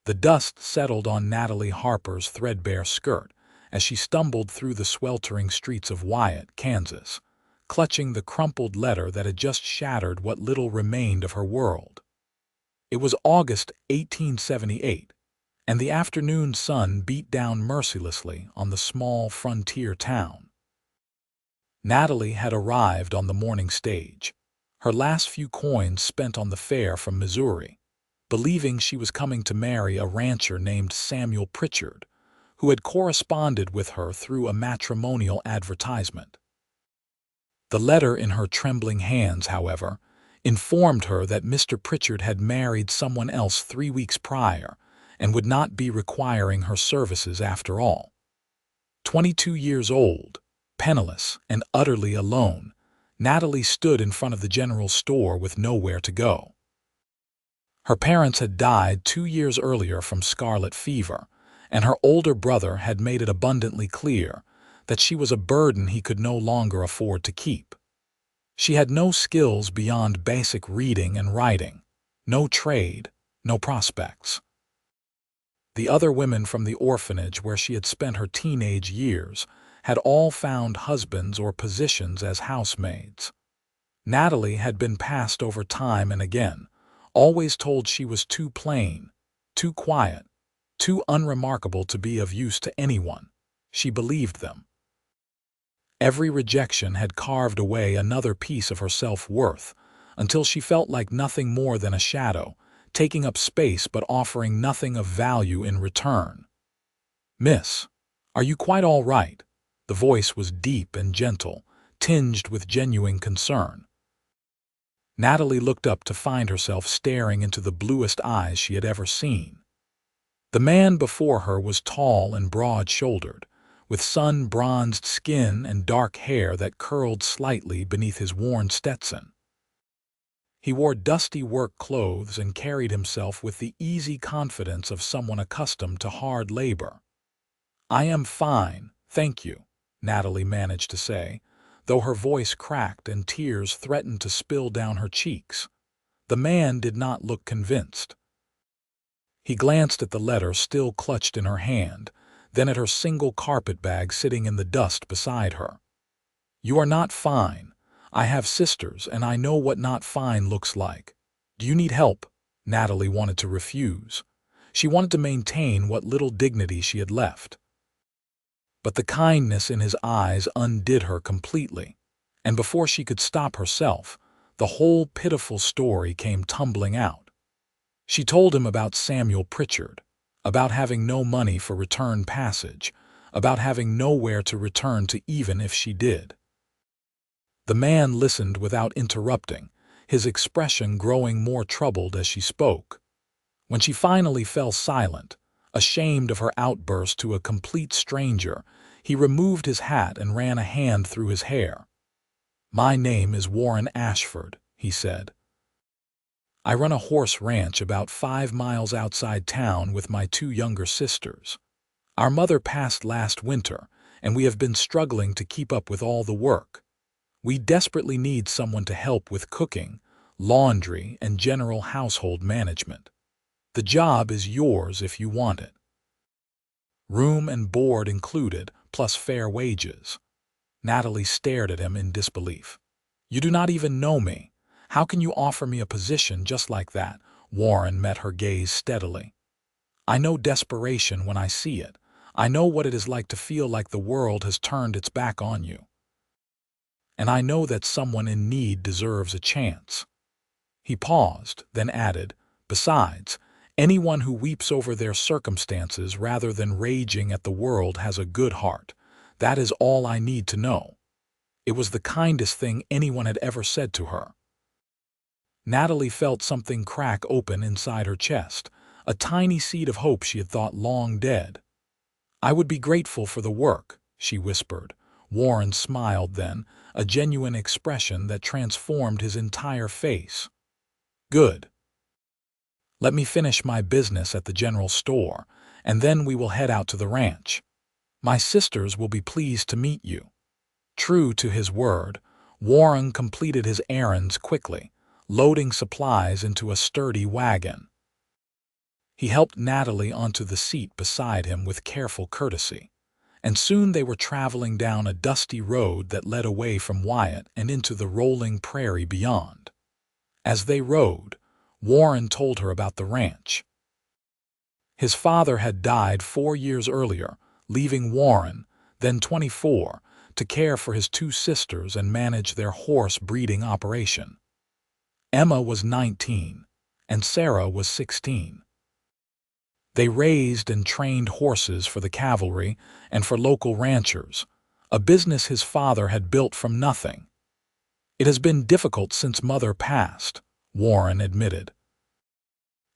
The dust settled on Natalie Harper's threadbare skirt as she stumbled through the sweltering streets of Wyatt, Kansas, clutching the crumpled letter that had just shattered what little remained of her world. It was August 1878, and the afternoon sun beat down mercilessly on the small frontier town. Natalie had arrived on the morning stage, her last few coins spent on the fare from Missouri, believing she was coming to marry a rancher named Samuel Pritchard, who had corresponded with her through a matrimonial advertisement. The letter in her trembling hands, however, informed her that Mr. Pritchard had married someone else 3 weeks prior and would not be requiring her services after all. 22 years old, penniless and utterly alone, Natalie stood in front of the general store with nowhere to go. Her parents had died 2 years earlier from scarlet fever, and her older brother had made it abundantly clear that she was a burden he could no longer afford to keep. She had no skills beyond basic reading and writing, no trade, no prospects. The other women from the orphanage where she had spent her teenage years had all found husbands or positions as housemaids. Natalie had been passed over time and again, always told she was too plain, too quiet, too unremarkable to be of use to anyone. She believed them. Every rejection had carved away another piece of her self-worth until she felt like nothing more than a shadow, taking up space but offering nothing of value in return. "Miss, are you quite all right?" The voice was deep and gentle, tinged with genuine concern. Natalie looked up to find herself staring into the bluest eyes she had ever seen. The man before her was tall and broad-shouldered, with sun-bronzed skin and dark hair that curled slightly beneath his worn Stetson. He wore dusty work clothes and carried himself with the easy confidence of someone accustomed to hard labor. "I am fine, thank you," Natalie managed to say, though her voice cracked and tears threatened to spill down her cheeks. The man did not look convinced. He glanced at the letter still clutched in her hand, then at her single carpetbag sitting in the dust beside her. "You are not fine. I have sisters, and I know what not fine looks like. Do you need help?" Natalie wanted to refuse. She wanted to maintain what little dignity she had left. But the kindness in his eyes undid her completely, and before she could stop herself, the whole pitiful story came tumbling out. She told him about Samuel Pritchard, about having no money for return passage, about having nowhere to return to even if she did. The man listened without interrupting, his expression growing more troubled as she spoke. When she finally fell silent, ashamed of her outburst to a complete stranger, he removed his hat and ran a hand through his hair. "My name is Warren Ashford," he said. "I run a horse ranch about 5 miles outside town with my 2 younger sisters. Our mother passed last winter, and we have been struggling to keep up with all the work. We desperately need someone to help with cooking, laundry, and general household management. The job is yours if you want it. Room and board included, plus fair wages." Natalie stared at him in disbelief. "You do not even know me. How can you offer me a position just like that?" Warren met her gaze steadily. "I know desperation when I see it. I know what it is like to feel like the world has turned its back on you. And I know that someone in need deserves a chance." He paused, then added, "Besides, anyone who weeps over their circumstances rather than raging at the world has a good heart. That is all I need to know." It was the kindest thing anyone had ever said to her. Natalie felt something crack open inside her chest, a tiny seed of hope she had thought long dead. "I would be grateful for the work," she whispered. Warren smiled then, a genuine expression that transformed his entire face. "Good. Let me finish my business at the general store, and then we will head out to the ranch. My sisters will be pleased to meet you." True to his word, Warren completed his errands quickly, loading supplies into a sturdy wagon. He helped Natalie onto the seat beside him with careful courtesy, and soon they were traveling down a dusty road that led away from Wyatt and into the rolling prairie beyond. As they rode, Warren told her about the ranch. His father had died 4 years earlier, leaving Warren, then 24, to care for his 2 sisters and manage their horse breeding operation. Emma was 19, and Sarah was 16. They raised and trained horses for the cavalry and for local ranchers, a business his father had built from nothing. It has been difficult since Mother passed, Warren admitted.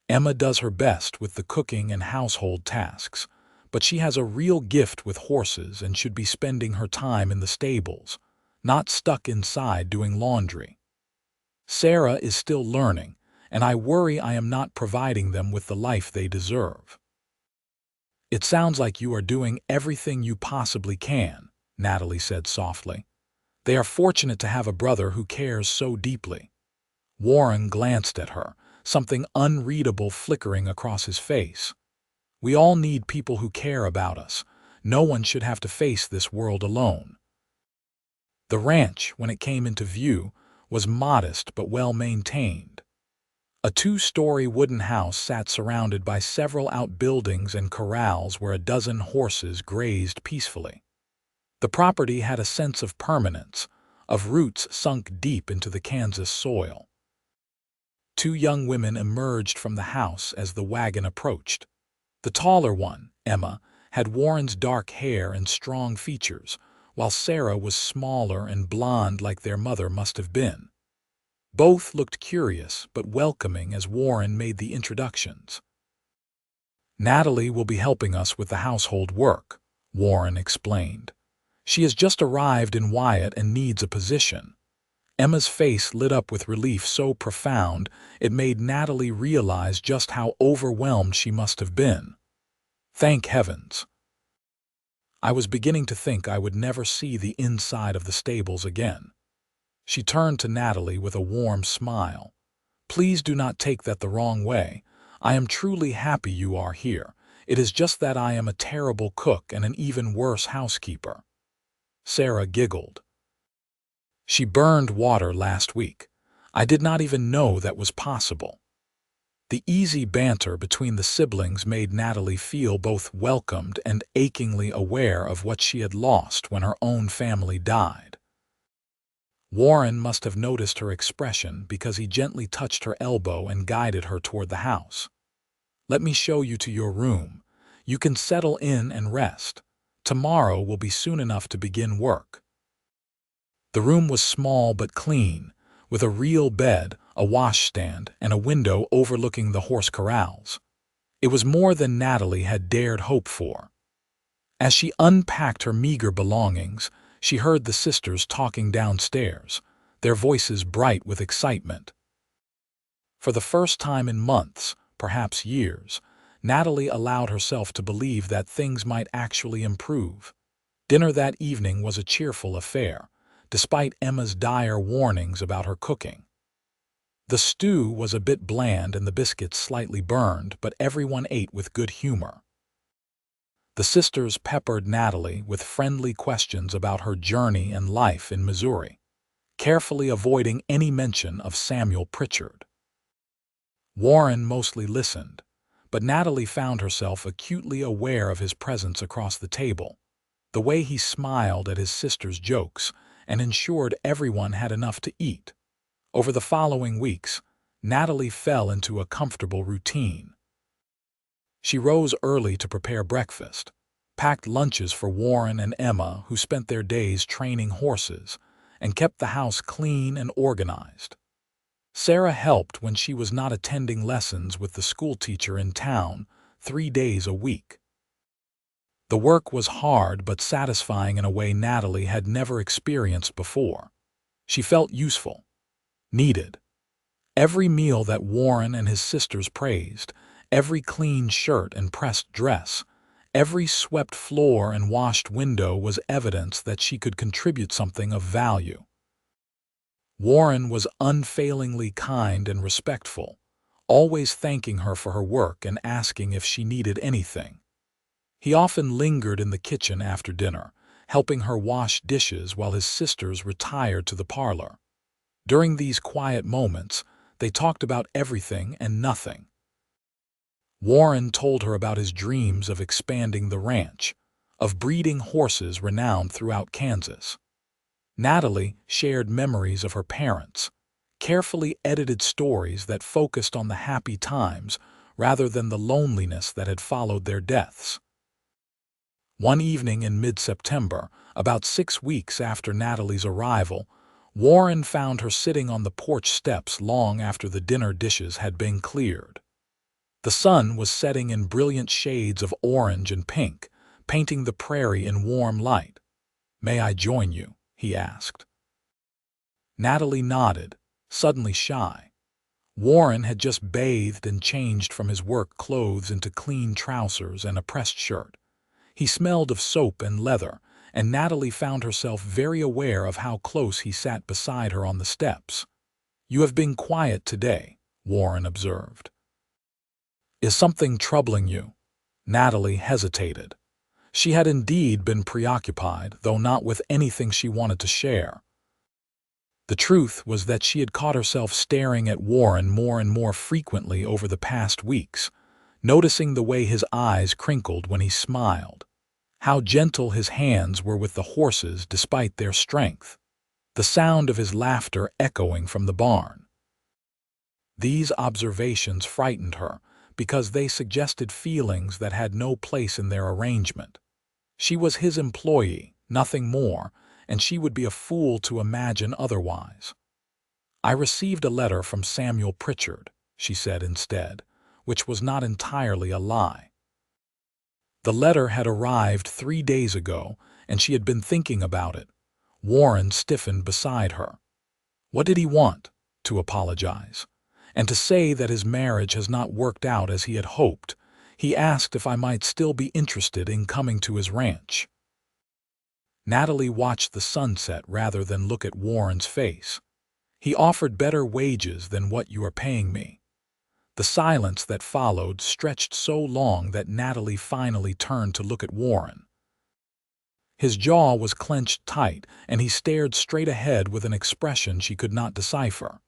Emma does her best with the cooking and household tasks, but she has a real gift with horses and should be spending her time in the stables, not stuck inside doing laundry. Sarah is still learning, and I worry I am not providing them with the life they deserve. It sounds like you are doing everything you possibly can, Natalie said softly. They are fortunate to have a brother who cares so deeply. Warren glanced at her, something unreadable flickering across his face. We all need people who care about us. No one should have to face this world alone. The ranch, when it came into view, was modest but well-maintained. A 2-story wooden house sat surrounded by several outbuildings and corrals where a dozen horses grazed peacefully. The property had a sense of permanence, of roots sunk deep into the Kansas soil. 2 young women emerged from the house as the wagon approached. The taller one, Emma, had Warren's dark hair and strong features, while Sarah was smaller and blonde like their mother must have been. Both looked curious but welcoming as Warren made the introductions. Natalie will be helping us with the household work, Warren explained. She has just arrived in Wyatt and needs a position. Emma's face lit up with relief so profound it made Natalie realize just how overwhelmed she must have been. Thank heavens. I was beginning to think I would never see the inside of the stables again. She turned to Natalie with a warm smile. Please do not take that the wrong way. I am truly happy you are here. It is just that I am a terrible cook and an even worse housekeeper. Sarah giggled. She burned water last week. I did not even know that was possible. The easy banter between the siblings made Natalie feel both welcomed and achingly aware of what she had lost when her own family died. Warren must have noticed her expression because he gently touched her elbow and guided her toward the house. Let me show you to your room. You can settle in and rest. Tomorrow will be soon enough to begin work. The room was small but clean, with a real bed, a washstand, and a window overlooking the horse corrals. It was more than Natalie had dared hope for. As she unpacked her meager belongings, she heard the sisters talking downstairs, their voices bright with excitement. For the first time in months, perhaps years, Natalie allowed herself to believe that things might actually improve. Dinner that evening was a cheerful affair, despite Emma's dire warnings about her cooking. The stew was a bit bland and the biscuits slightly burned, but everyone ate with good humor. The sisters peppered Natalie with friendly questions about her journey and life in Missouri, carefully avoiding any mention of Samuel Pritchard. Warren mostly listened, but Natalie found herself acutely aware of his presence across the table, the way he smiled at his sister's jokes and ensured everyone had enough to eat. Over the following weeks, Natalie fell into a comfortable routine. She rose early to prepare breakfast, packed lunches for Warren and Emma, who spent their days training horses, and kept the house clean and organized. Sarah helped when she was not attending lessons with the schoolteacher in town 3 days a week. The work was hard but satisfying in a way Natalie had never experienced before. She felt useful, needed. Every meal that Warren and his sisters praised, every clean shirt and pressed dress, every swept floor and washed window was evidence that she could contribute something of value. Warren was unfailingly kind and respectful, always thanking her for her work and asking if she needed anything. He often lingered in the kitchen after dinner, helping her wash dishes while his sisters retired to the parlor. During these quiet moments, they talked about everything and nothing. Warren told her about his dreams of expanding the ranch, of breeding horses renowned throughout Kansas. Natalie shared memories of her parents, carefully edited stories that focused on the happy times rather than the loneliness that had followed their deaths. One evening in mid-September, about 6 weeks after Natalie's arrival, Warren found her sitting on the porch steps long after the dinner dishes had been cleared. The sun was setting in brilliant shades of orange and pink, painting the prairie in warm light. "May I join you?" he asked. Natalie nodded, suddenly shy. Warren had just bathed and changed from his work clothes into clean trousers and a pressed shirt. He smelled of soap and leather, and Natalie found herself very aware of how close he sat beside her on the steps. "You have been quiet today," Warren observed. "Is something troubling you?" Natalie hesitated. She had indeed been preoccupied, though not with anything she wanted to share. The truth was that she had caught herself staring at Warren more and more frequently over the past weeks, noticing the way his eyes crinkled when he smiled, how gentle his hands were with the horses despite their strength, the sound of his laughter echoing from the barn. These observations frightened her because they suggested feelings that had no place in their arrangement. She was his employee, nothing more, and she would be a fool to imagine otherwise. "I received a letter from Samuel Pritchard," she said instead, which was not entirely a lie. The letter had arrived 3 days ago, and she had been thinking about it. Warren stiffened beside her. What did he want? To apologize, and to say that his marriage has not worked out as he had hoped. He asked if I might still be interested in coming to his ranch. Natalie watched the sunset rather than look at Warren's face. "He offered better wages than what you are paying me." The silence that followed stretched so long that Natalie finally turned to look at Warren. His jaw was clenched tight, and he stared straight ahead with an expression she could not decipher.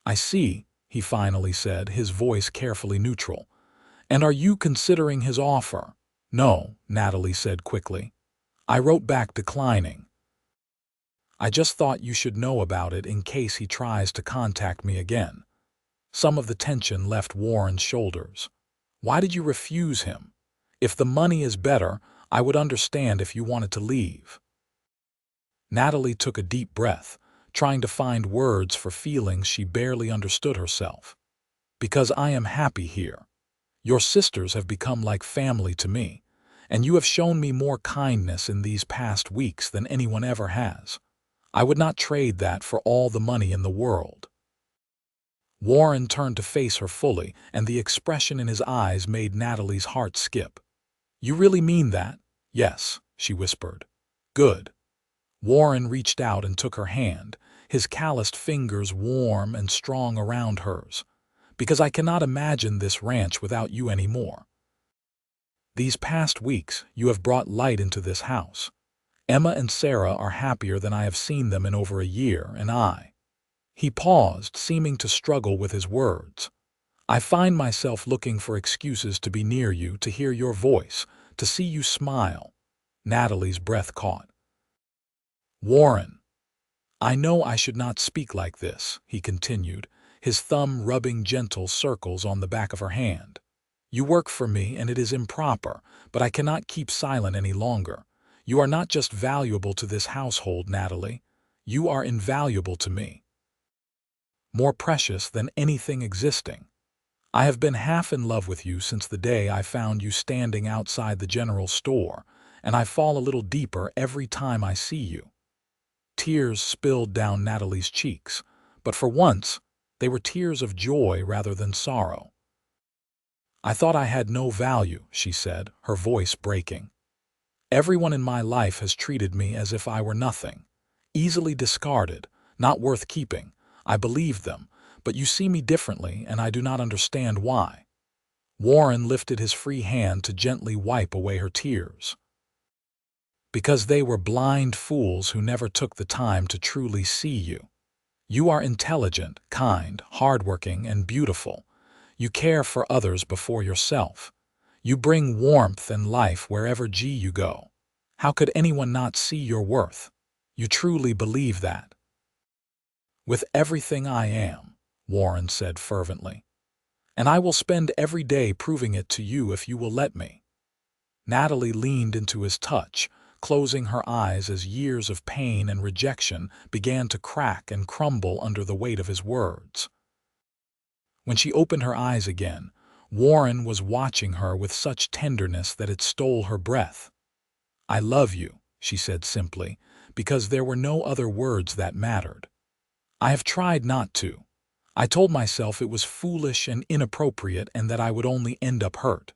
"I see," he finally said, his voice carefully neutral. "And are you considering his offer?" "No," Natalie said quickly. I wrote back declining. "I just thought you should know about it in case he tries to contact me again." Some of the tension left Warren's shoulders. "Why did you refuse him? If the money is better, I would understand if you wanted to leave." Natalie took a deep breath, trying to find words for feelings she barely understood herself. "Because I am happy here. Your sisters have become like family to me, and you have shown me more kindness in these past weeks than anyone ever has. I would not trade that for all the money in the world." Warren turned to face her fully, and the expression in his eyes made Natalie's heart skip. "You really mean that?" "Yes," she whispered. "Good." Warren reached out and took her hand, his calloused fingers warm and strong around hers. "Because I cannot imagine this ranch without you anymore. These past weeks, you have brought light into this house. Emma and Sarah are happier than I have seen them in over a year, and I—" He paused, seeming to struggle with his words. "I find myself looking for excuses to be near you, to hear your voice, to see you smile." Natalie's breath caught. "Warren, I know I should not speak like this," he continued, his thumb rubbing gentle circles on the back of her hand. "You work for me, and it is improper, but I cannot keep silent any longer. You are not just valuable to this household, Natalie. You are invaluable to me. More precious than anything existing. I have been half in love with you since the day I found you standing outside the general store, and I fall a little deeper every time I see you." Tears spilled down Natalie's cheeks, but for once, they were tears of joy rather than sorrow. "I thought I had no value," she said, her voice breaking. "Everyone in my life has treated me as if I were nothing, easily discarded, not worth keeping. I believed them, but you see me differently, and I do not understand why." Warren lifted his free hand to gently wipe away her tears. "Because they were blind fools who never took the time to truly see you. You are intelligent, kind, hardworking, and beautiful. You care for others before yourself. You bring warmth and life wherever you go. How could anyone not see your worth? You truly believe that." "With everything I am," Warren said fervently. "And I will spend every day proving it to you if you will let me." Natalie leaned into his touch, closing her eyes as years of pain and rejection began to crack and crumble under the weight of his words. When she opened her eyes again, Warren was watching her with such tenderness that it stole her breath. "I love you," she said simply, because there were no other words that mattered. "I have tried not to. I told myself it was foolish and inappropriate and that I would only end up hurt.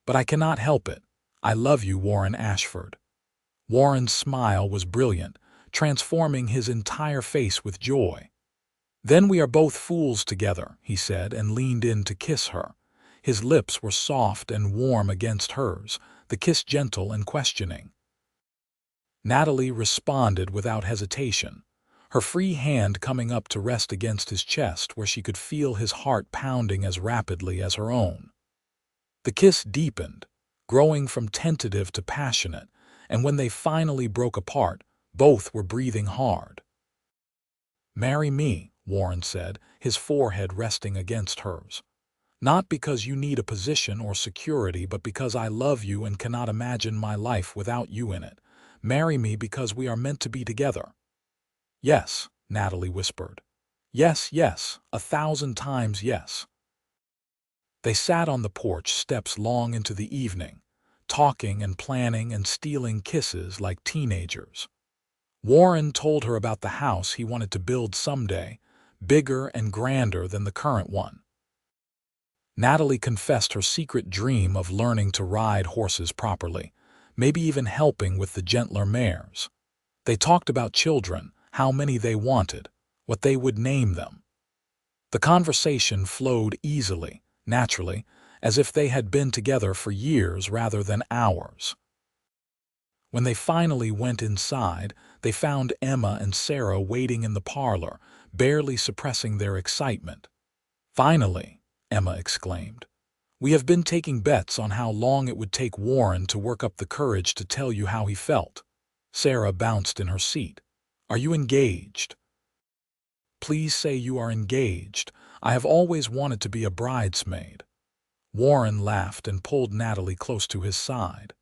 But I cannot help it. I love you, Warren Ashford." Warren's smile was brilliant, transforming his entire face with joy. "Then we are both fools together," he said, and leaned in to kiss her. His lips were soft and warm against hers, the kiss gentle and questioning. Natalie responded without hesitation, her free hand coming up to rest against his chest where she could feel his heart pounding as rapidly as her own. The kiss deepened, growing from tentative to passionate, and when they finally broke apart, both were breathing hard. "Marry me," Warren said, his forehead resting against hers. "Not because you need a position or security, but because I love you and cannot imagine my life without you in it. Marry me because we are meant to be together." "Yes," Natalie whispered. "Yes, yes, 1,000 times yes." They sat on the porch steps long into the evening, talking and planning and stealing kisses like teenagers. Warren told her about the house he wanted to build someday, bigger and grander than the current one. Natalie confessed her secret dream of learning to ride horses properly, maybe even helping with the gentler mares. They talked about children, how many they wanted, what they would name them. The conversation flowed easily, naturally, as if they had been together for years rather than hours. When they finally went inside, they found Emma and Sarah waiting in the parlor, barely suppressing their excitement. "Finally," Emma exclaimed. "We have been taking bets on how long it would take Warren to work up the courage to tell you how he felt." Sarah bounced in her seat. "Are you engaged?" "Please say you are engaged. I have always wanted to be a bridesmaid." Warren laughed and pulled Natalie close to his side.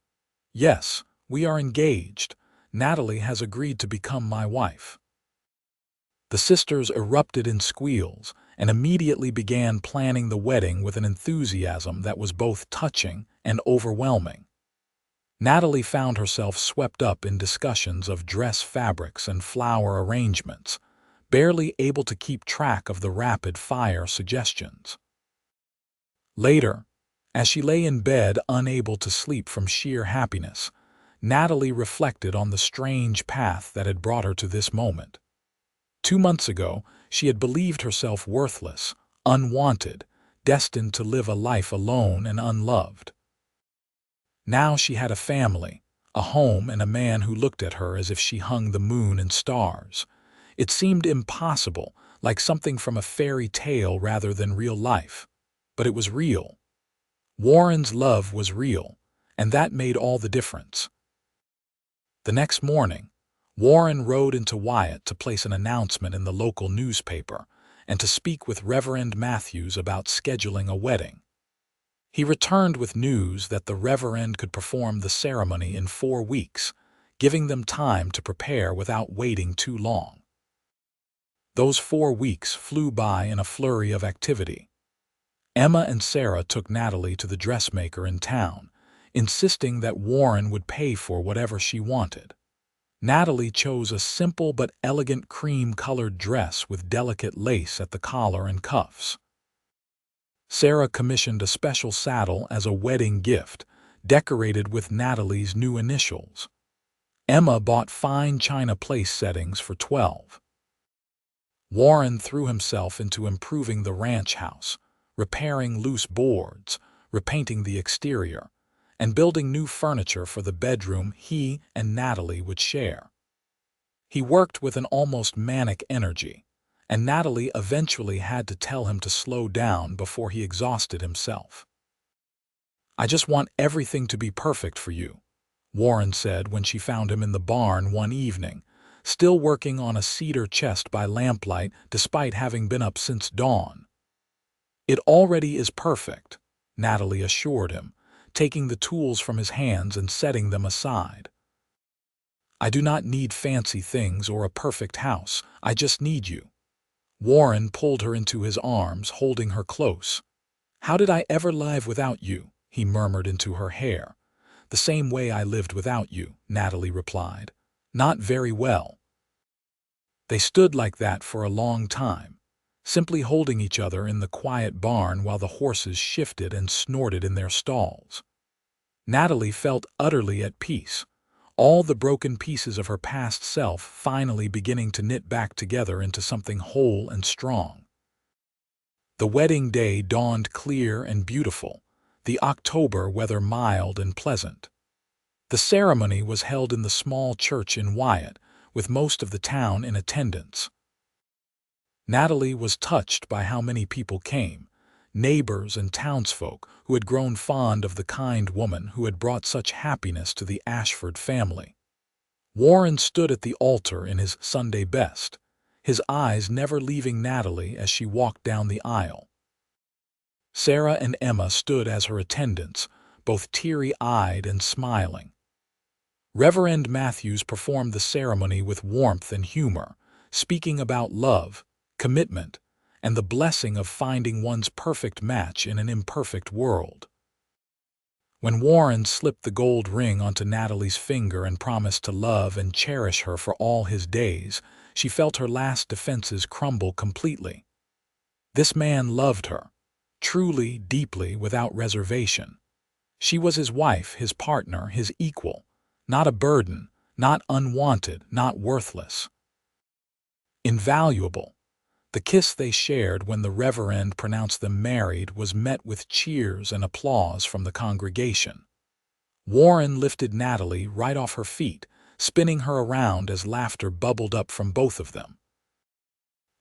"Yes, we are engaged. Natalie has agreed to become my wife." The sisters erupted in squeals and immediately began planning the wedding with an enthusiasm that was both touching and overwhelming. Natalie found herself swept up in discussions of dress fabrics and flower arrangements, barely able to keep track of the rapid-fire suggestions. Later, as she lay in bed unable to sleep from sheer happiness, Natalie reflected on the strange path that had brought her to this moment. 2 months ago, she had believed herself worthless, unwanted, destined to live a life alone and unloved. Now she had a family, a home, and a man who looked at her as if she hung the moon and stars. It seemed impossible, like something from a fairy tale rather than real life. But it was real. Warren's love was real, and that made all the difference. The next morning, Warren rode into Wyatt to place an announcement in the local newspaper and to speak with Reverend Matthews about scheduling a wedding. He returned with news that the Reverend could perform the ceremony in 4 weeks, giving them time to prepare without waiting too long. Those 4 weeks flew by in a flurry of activity. Emma and Sarah took Natalie to the dressmaker in town, insisting that Warren would pay for whatever she wanted. Natalie chose a simple but elegant cream-colored dress with delicate lace at the collar and cuffs. Sarah commissioned a special saddle as a wedding gift, decorated with Natalie's new initials. Emma bought fine china place settings for 12. Warren threw himself into improving the ranch house, repairing loose boards, repainting the exterior, and building new furniture for the bedroom he and Natalie would share. He worked with an almost manic energy, and Natalie eventually had to tell him to slow down before he exhausted himself. "I just want everything to be perfect for you," Warren said when she found him in the barn one evening, still working on a cedar chest by lamplight despite having been up since dawn. "It already is perfect," Natalie assured him, taking the tools from his hands and setting them aside. "I do not need fancy things or a perfect house. I just need you." Warren pulled her into his arms, holding her close. "How did I ever live without you?" he murmured into her hair. "The same way I lived without you," Natalie replied. "Not very well." They stood like that for a long time, simply holding each other in the quiet barn while the horses shifted and snorted in their stalls. Natalie felt utterly at peace, all the broken pieces of her past self finally beginning to knit back together into something whole and strong. The wedding day dawned clear and beautiful, the October weather mild and pleasant. The ceremony was held in the small church in Wyatt, with most of the town in attendance. Natalie was touched by how many people came, neighbors and townsfolk who had grown fond of the kind woman who had brought such happiness to the Ashford family. Warren stood at the altar in his Sunday best, his eyes never leaving Natalie as she walked down the aisle. Sarah and Emma stood as her attendants, both teary-eyed and smiling. Reverend Matthews performed the ceremony with warmth and humor, speaking about love, commitment, and the blessing of finding one's perfect match in an imperfect world. When Warren slipped the gold ring onto Natalie's finger and promised to love and cherish her for all his days, she felt her last defenses crumble completely. This man loved her, truly, deeply, without reservation. She was his wife, his partner, his equal, not a burden, not unwanted, not worthless. Invaluable. The kiss they shared when the Reverend pronounced them married was met with cheers and applause from the congregation. Warren lifted Natalie right off her feet, spinning her around as laughter bubbled up from both of them.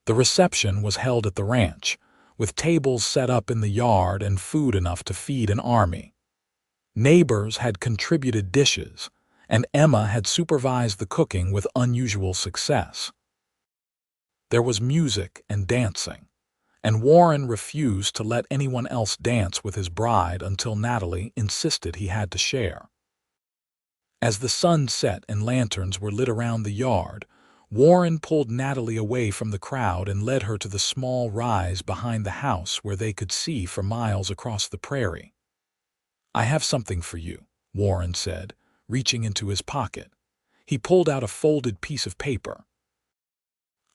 The reception was held at the ranch, with tables set up in the yard and food enough to feed an army. Neighbors had contributed dishes, and Emma had supervised the cooking with unusual success. There was music and dancing, and Warren refused to let anyone else dance with his bride until Natalie insisted he had to share. As the sun set and lanterns were lit around the yard, Warren pulled Natalie away from the crowd and led her to the small rise behind the house where they could see for miles across the prairie. "I have something for you," Warren said, reaching into his pocket. He pulled out a folded piece of paper.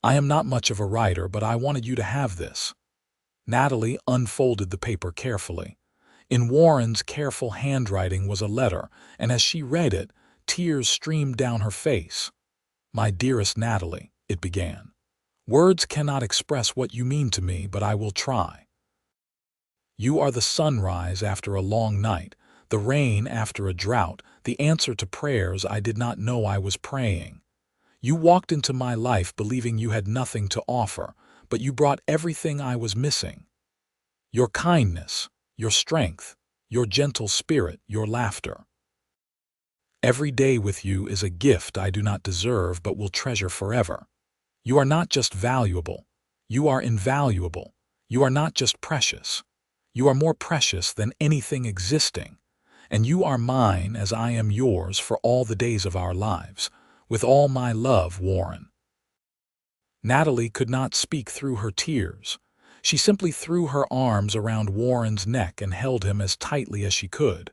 "I am not much of a writer, but I wanted you to have this." Natalie unfolded the paper carefully. In Warren's careful handwriting was a letter, and as she read it, tears streamed down her face. "My dearest Natalie," it began. "Words cannot express what you mean to me, but I will try. You are the sunrise after a long night, the rain after a drought, the answer to prayers I did not know I was praying. You walked into my life believing you had nothing to offer, but you brought everything I was missing. Your kindness, your strength, your gentle spirit, your laughter. Every day with you is a gift I do not deserve but will treasure forever. You are not just valuable, you are invaluable. You are not just precious, you are more precious than anything existing, and you are mine as I am yours for all the days of our lives. With all my love, Warren." Natalie could not speak through her tears. She simply threw her arms around Warren's neck and held him as tightly as she could.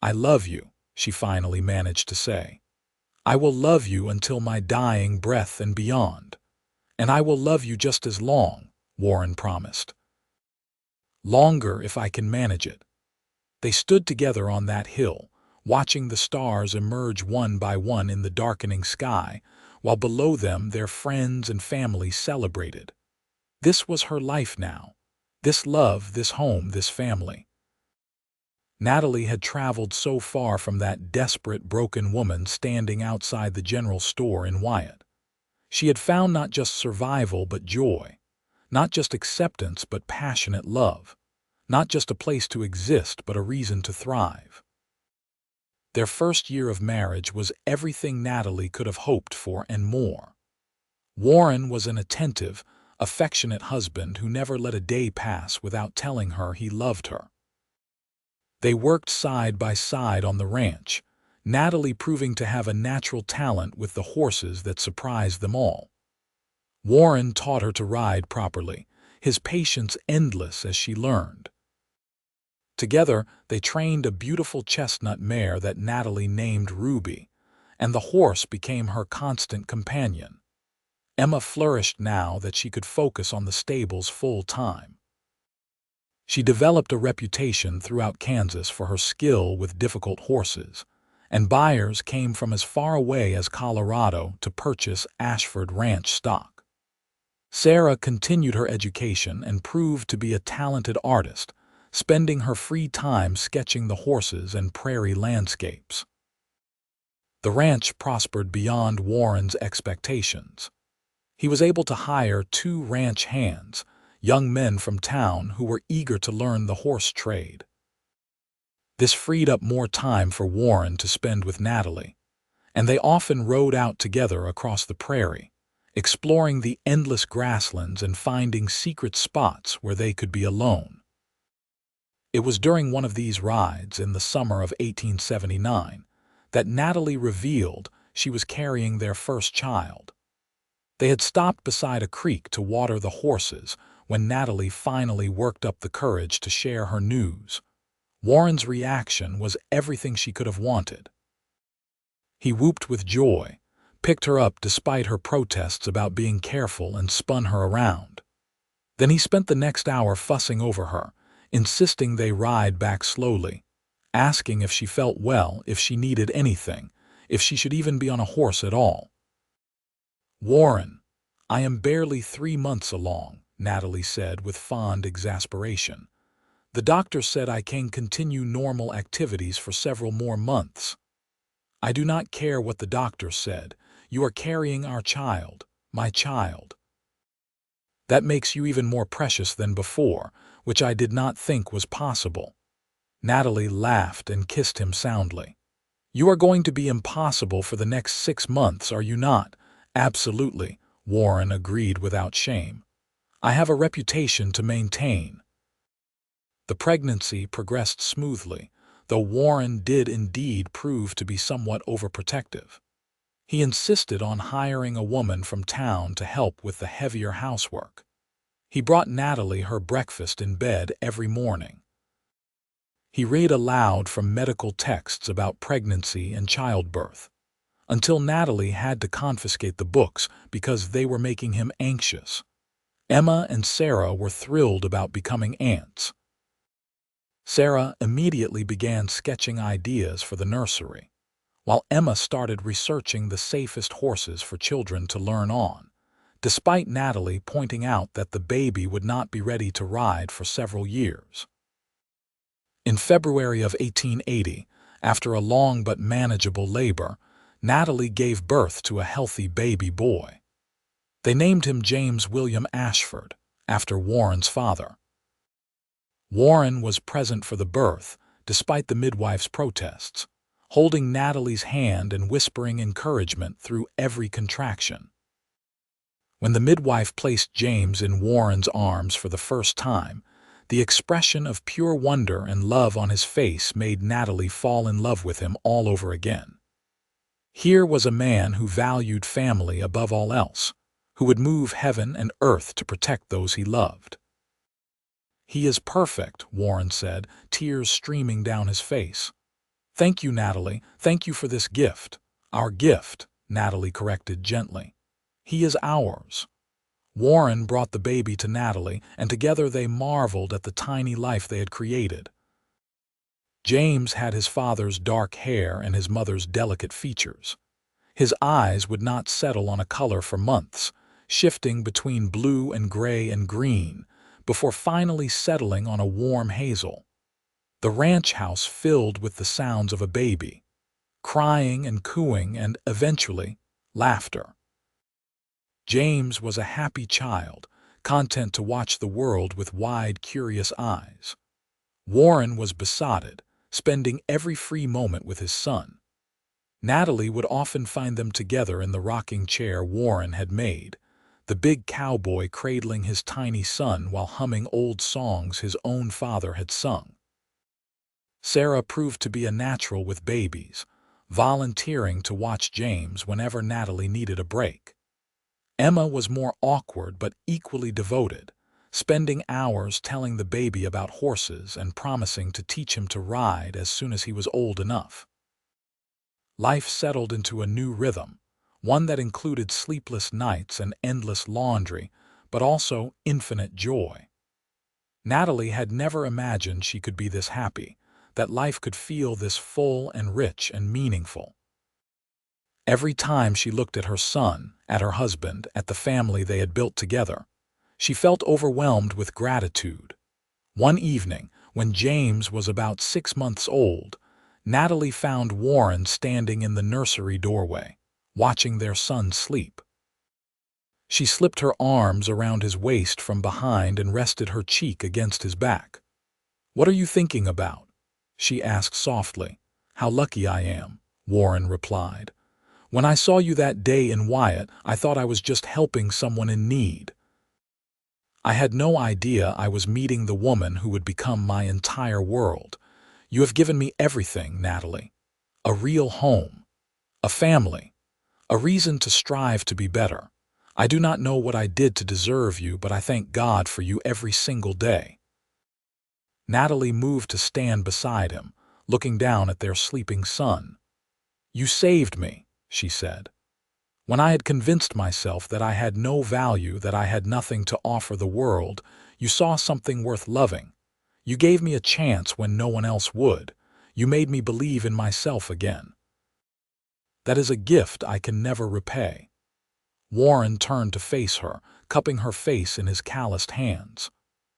"I love you," she finally managed to say. "I will love you until my dying breath and beyond. And I will love you just as long," Warren promised. "Longer if I can manage it." They stood together on that hill, watching the stars emerge one by one in the darkening sky, while below them their friends and family celebrated. This was her life now. This love, this home, this family. Natalie had traveled so far from that desperate, broken woman standing outside the general store in Wyatt. She had found not just survival but joy, not just acceptance but passionate love, not just a place to exist but a reason to thrive. Their first year of marriage was everything Natalie could have hoped for and more. Warren was an attentive, affectionate husband who never let a day pass without telling her he loved her. They worked side by side on the ranch, Natalie proving to have a natural talent with the horses that surprised them all. Warren taught her to ride properly, his patience endless as she learned. Together, they trained a beautiful chestnut mare that Natalie named Ruby, and the horse became her constant companion. Emma flourished now that she could focus on the stables full time. She developed a reputation throughout Kansas for her skill with difficult horses, and buyers came from as far away as Colorado to purchase Ashford Ranch stock. Sarah continued her education and proved to be a talented artist, spending her free time sketching the horses and prairie landscapes. The ranch prospered beyond Warren's expectations. He was able to hire 2 ranch hands, young men from town who were eager to learn the horse trade. This freed up more time for Warren to spend with Natalie, and they often rode out together across the prairie, exploring the endless grasslands and finding secret spots where they could be alone. It was during one of these rides in the summer of 1879 that Natalie revealed she was carrying their first child. They had stopped beside a creek to water the horses when Natalie finally worked up the courage to share her news. Warren's reaction was everything she could have wanted. He whooped with joy, picked her up despite her protests about being careful, and spun her around. Then he spent the next hour fussing over her, insisting they ride back slowly, asking if she felt well, if she needed anything, if she should even be on a horse at all. "Warren, I am barely 3 months along," Natalie said with fond exasperation. "The doctor said I can continue normal activities for several more months." "I do not care what the doctor said. You are carrying our child, my child. That makes you even more precious than before, which I did not think was possible." Natalie laughed and kissed him soundly. "You are going to be impossible for the next 6 months, are you not?" "Absolutely," Warren agreed without shame. "I have a reputation to maintain." The pregnancy progressed smoothly, though Warren did indeed prove to be somewhat overprotective. He insisted on hiring a woman from town to help with the heavier housework. He brought Natalie her breakfast in bed every morning. He read aloud from medical texts about pregnancy and childbirth, until Natalie had to confiscate the books because they were making him anxious. Emma and Sarah were thrilled about becoming aunts. Sarah immediately began sketching ideas for the nursery, while Emma started researching the safest horses for children to learn on, despite Natalie pointing out that the baby would not be ready to ride for several years. In February of 1880, after a long but manageable labor, Natalie gave birth to a healthy baby boy. They named him James William Ashford, after Warren's father. Warren was present for the birth, despite the midwife's protests, holding Natalie's hand and whispering encouragement through every contraction. When the midwife placed James in Warren's arms for the first time, the expression of pure wonder and love on his face made Natalie fall in love with him all over again. Here was a man who valued family above all else, who would move heaven and earth to protect those he loved. "He is perfect," Warren said, tears streaming down his face. "Thank you, Natalie. Thank you for this gift." "Our gift," Natalie corrected gently. "He is ours." Warren brought the baby to Natalie, and together they marveled at the tiny life they had created. James had his father's dark hair and his mother's delicate features. His eyes would not settle on a color for months, shifting between blue and gray and green, before finally settling on a warm hazel. The ranch house filled with the sounds of a baby, crying and cooing and, eventually, laughter. James was a happy child, content to watch the world with wide, curious eyes. Warren was besotted, spending every free moment with his son. Natalie would often find them together in the rocking chair Warren had made, the big cowboy cradling his tiny son while humming old songs his own father had sung. Sarah proved to be a natural with babies, volunteering to watch James whenever Natalie needed a break. Emma was more awkward but equally devoted, spending hours telling the baby about horses and promising to teach him to ride as soon as he was old enough. Life settled into a new rhythm, one that included sleepless nights and endless laundry, but also infinite joy. Natalie had never imagined she could be this happy, that life could feel this full and rich and meaningful. Every time she looked at her son, at her husband, at the family they had built together, she felt overwhelmed with gratitude. One evening, when James was about 6 months old, Natalie found Warren standing in the nursery doorway, watching their son sleep. She slipped her arms around his waist from behind and rested her cheek against his back. "What are you thinking about?" she asked softly. "How lucky I am," Warren replied. "When I saw you that day in Wyatt, I thought I was just helping someone in need. I had no idea I was meeting the woman who would become my entire world. You have given me everything, Natalie. A real home, a family, a reason to strive to be better. I do not know what I did to deserve you, but I thank God for you every single day." Natalie moved to stand beside him, looking down at their sleeping son. "You saved me," she said. "When I had convinced myself that I had no value, that I had nothing to offer the world, you saw something worth loving. You gave me a chance when no one else would. You made me believe in myself again. That is a gift I can never repay." Warren turned to face her, cupping her face in his calloused hands.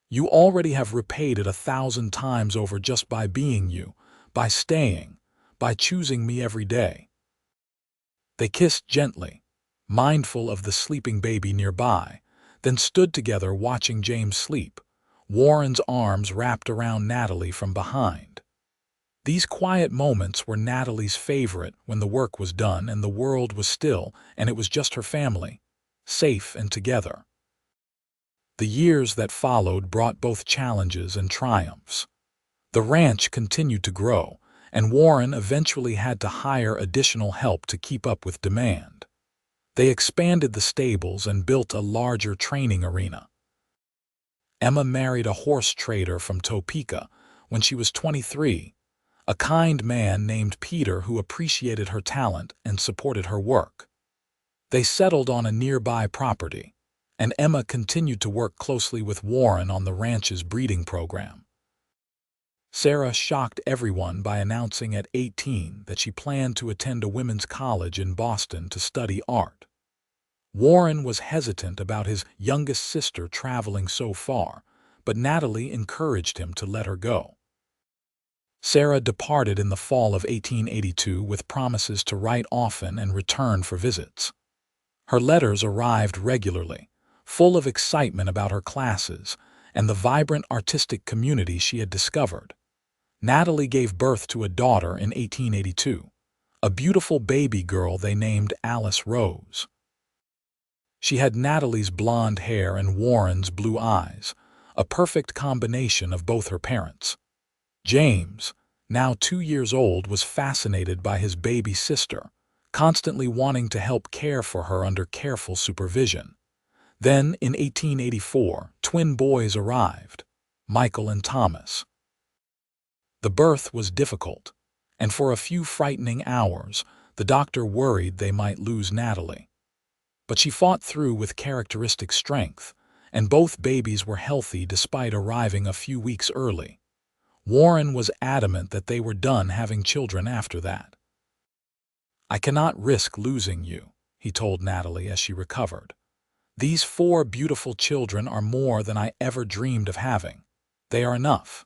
"You already have repaid it 1,000 times over just by being you, by staying, by choosing me every day." They kissed gently, mindful of the sleeping baby nearby, then stood together watching James sleep, Warren's arms wrapped around Natalie from behind. These quiet moments were Natalie's favorite when the work was done and the world was still and it was just her family, safe and together. The years that followed brought both challenges and triumphs. The ranch continued to grow, and Warren eventually had to hire additional help to keep up with demand. They expanded the stables and built a larger training arena. Emma married a horse trader from Topeka when she was 23, a kind man named Peter who appreciated her talent and supported her work. They settled on a nearby property, and Emma continued to work closely with Warren on the ranch's breeding program. Sarah shocked everyone by announcing at 18 that she planned to attend a women's college in Boston to study art. Warren was hesitant about his youngest sister traveling so far, but Natalie encouraged him to let her go. Sarah departed in the fall of 1882 with promises to write often and return for visits. Her letters arrived regularly, full of excitement about her classes and the vibrant artistic community she had discovered. Natalie gave birth to a daughter in 1882, a beautiful baby girl they named Alice Rose. She had Natalie's blonde hair and Warren's blue eyes, a perfect combination of both her parents. James, now 2 years old, was fascinated by his baby sister, constantly wanting to help care for her under careful supervision. Then, in 1884, twin boys arrived, Michael and Thomas. The birth was difficult, and for a few frightening hours, the doctor worried they might lose Natalie. But she fought through with characteristic strength, and both babies were healthy despite arriving a few weeks early. Warren was adamant that they were done having children after that. I cannot risk losing you, he told Natalie as she recovered. These 4 beautiful children are more than I ever dreamed of having. They are enough.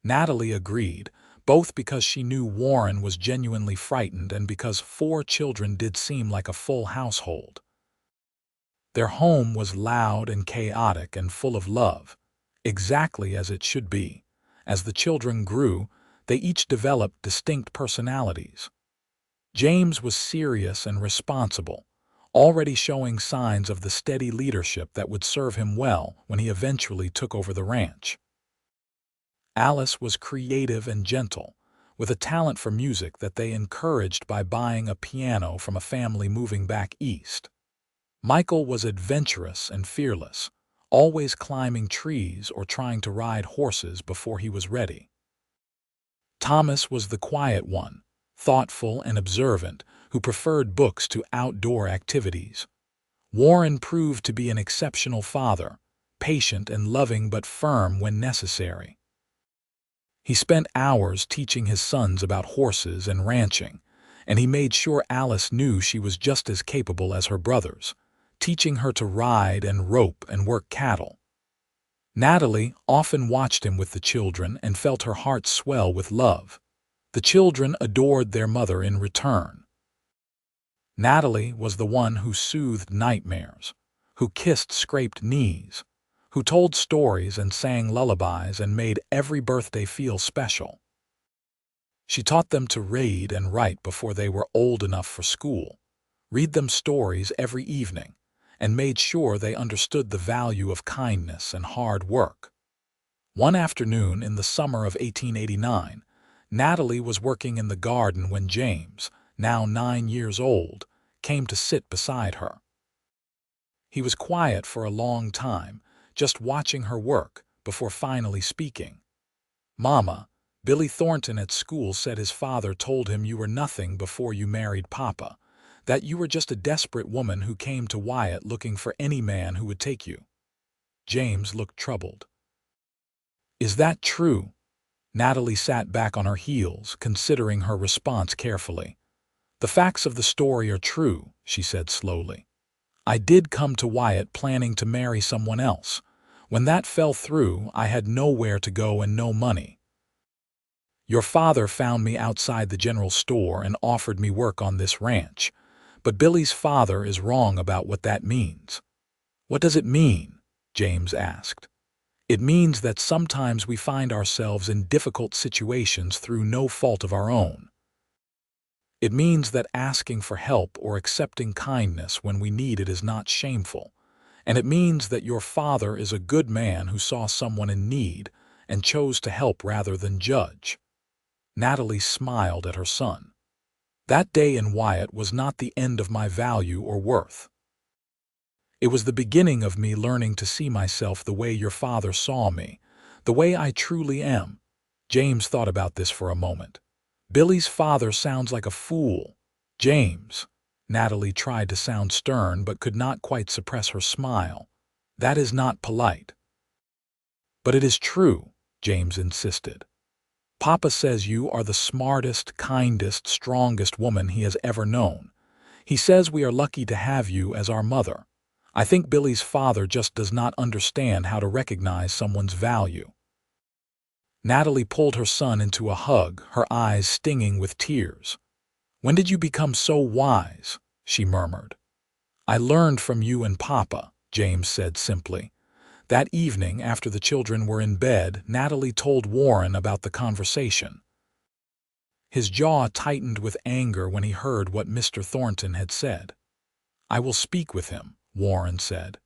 Natalie agreed, both because she knew Warren was genuinely frightened and because 4 children did seem like a full household. Their home was loud and chaotic and full of love, exactly as it should be. As the children grew, they each developed distinct personalities. James was serious and responsible, already showing signs of the steady leadership that would serve him well when he eventually took over the ranch. Alice was creative and gentle, with a talent for music that they encouraged by buying a piano from a family moving back east. Michael was adventurous and fearless, always climbing trees or trying to ride horses before he was ready. Thomas was the quiet one, thoughtful and observant, who preferred books to outdoor activities. Warren proved to be an exceptional father, patient and loving but firm when necessary. He spent hours teaching his sons about horses and ranching, and he made sure Alice knew she was just as capable as her brothers, teaching her to ride and rope and work cattle. Natalie often watched him with the children and felt her heart swell with love. The children adored their mother in return. Natalie was the one who soothed nightmares, who kissed scraped knees, who told stories and sang lullabies and made every birthday feel special. She taught them to read and write before they were old enough for school, read them stories every evening, and made sure they understood the value of kindness and hard work. One afternoon in the summer of 1889, Natalie was working in the garden when James, now 9 years old, came to sit beside her. He was quiet for a long time, just watching her work before finally speaking. "Mama, Billy Thornton at school said his father told him you were nothing before you married Papa, that you were just a desperate woman who came to Wyatt looking for any man who would take you." James looked troubled. "Is that true?" Natalie sat back on her heels, considering her response carefully. "The facts of the story are true," she said slowly. "I did come to Wyatt planning to marry someone else. When that fell through, I had nowhere to go and no money. Your father found me outside the general store and offered me work on this ranch. But Billy's father is wrong about what that means." "What does it mean?" James asked. "It means that sometimes we find ourselves in difficult situations through no fault of our own. It means that asking for help or accepting kindness when we need it is not shameful. And it means that your father is a good man who saw someone in need and chose to help rather than judge." Natalie smiled at her son. "That day in Wyatt was not the end of my value or worth. It was the beginning of me learning to see myself the way your father saw me, the way I truly am." James thought about this for a moment. "Billy's father sounds like a fool." "James," Natalie tried to sound stern but could not quite suppress her smile. "That is not polite." "But it is true," James insisted. "Papa says you are the smartest, kindest, strongest woman he has ever known. He says we are lucky to have you as our mother. I think Billy's father just does not understand how to recognize someone's value." Natalie pulled her son into a hug, her eyes stinging with tears. "When did you become so wise?" she murmured. "I learned from you and Papa," James said simply. That evening, after the children were in bed, Natalie told Warren about the conversation. His jaw tightened with anger when he heard what Mr. Thornton had said. "I will speak with him," Warren said.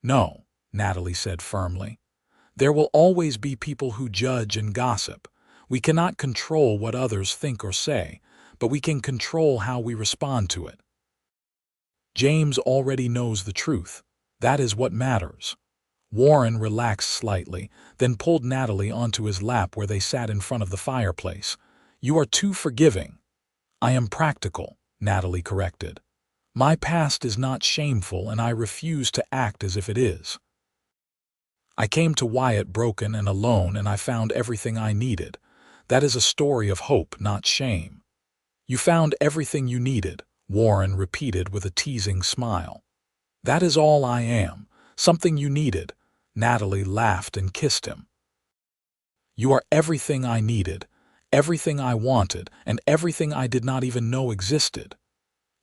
"No," Natalie said firmly. "There will always be people who judge and gossip. We cannot control what others think or say, but we can control how we respond to it. James already knows the truth. That is what matters." Warren relaxed slightly, then pulled Natalie onto his lap where they sat in front of the fireplace. "You are too forgiving." "I am practical," Natalie corrected. "My past is not shameful, and I refuse to act as if it is. I came to Wyatt broken and alone, and I found everything I needed. That is a story of hope, not shame." You found everything you needed, Warren repeated with a teasing smile. That is all I am, something you needed. Natalie laughed and kissed him. You are everything I needed, everything I wanted, and everything I did not even know existed.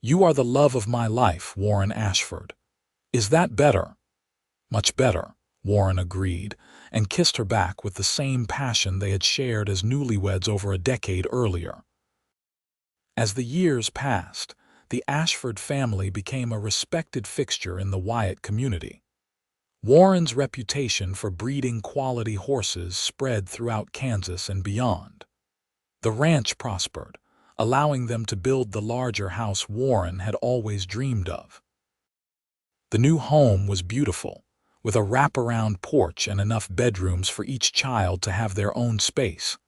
You are the love of my life, Warren Ashford. Is that better? Much better, Warren agreed, and kissed her back with the same passion they had shared as newlyweds over a decade earlier. As the years passed, the Ashford family became a respected fixture in the Wyatt community. Warren's reputation for breeding quality horses spread throughout Kansas and beyond. The ranch prospered, allowing them to build the larger house Warren had always dreamed of. The new home was beautiful, with a wraparound porch and enough bedrooms for each child to have their own space.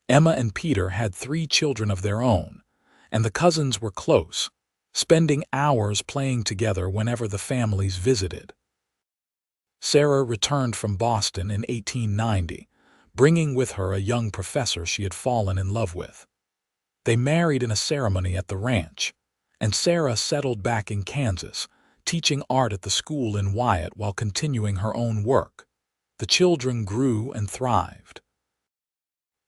Emma and Peter had 3 children of their own, and the cousins were close, spending hours playing together whenever the families visited. Sarah returned from Boston in 1890, bringing with her a young professor she had fallen in love with. They married in a ceremony at the ranch, and Sarah settled back in Kansas, teaching art at the school in Wyatt while continuing her own work. The children grew and thrived.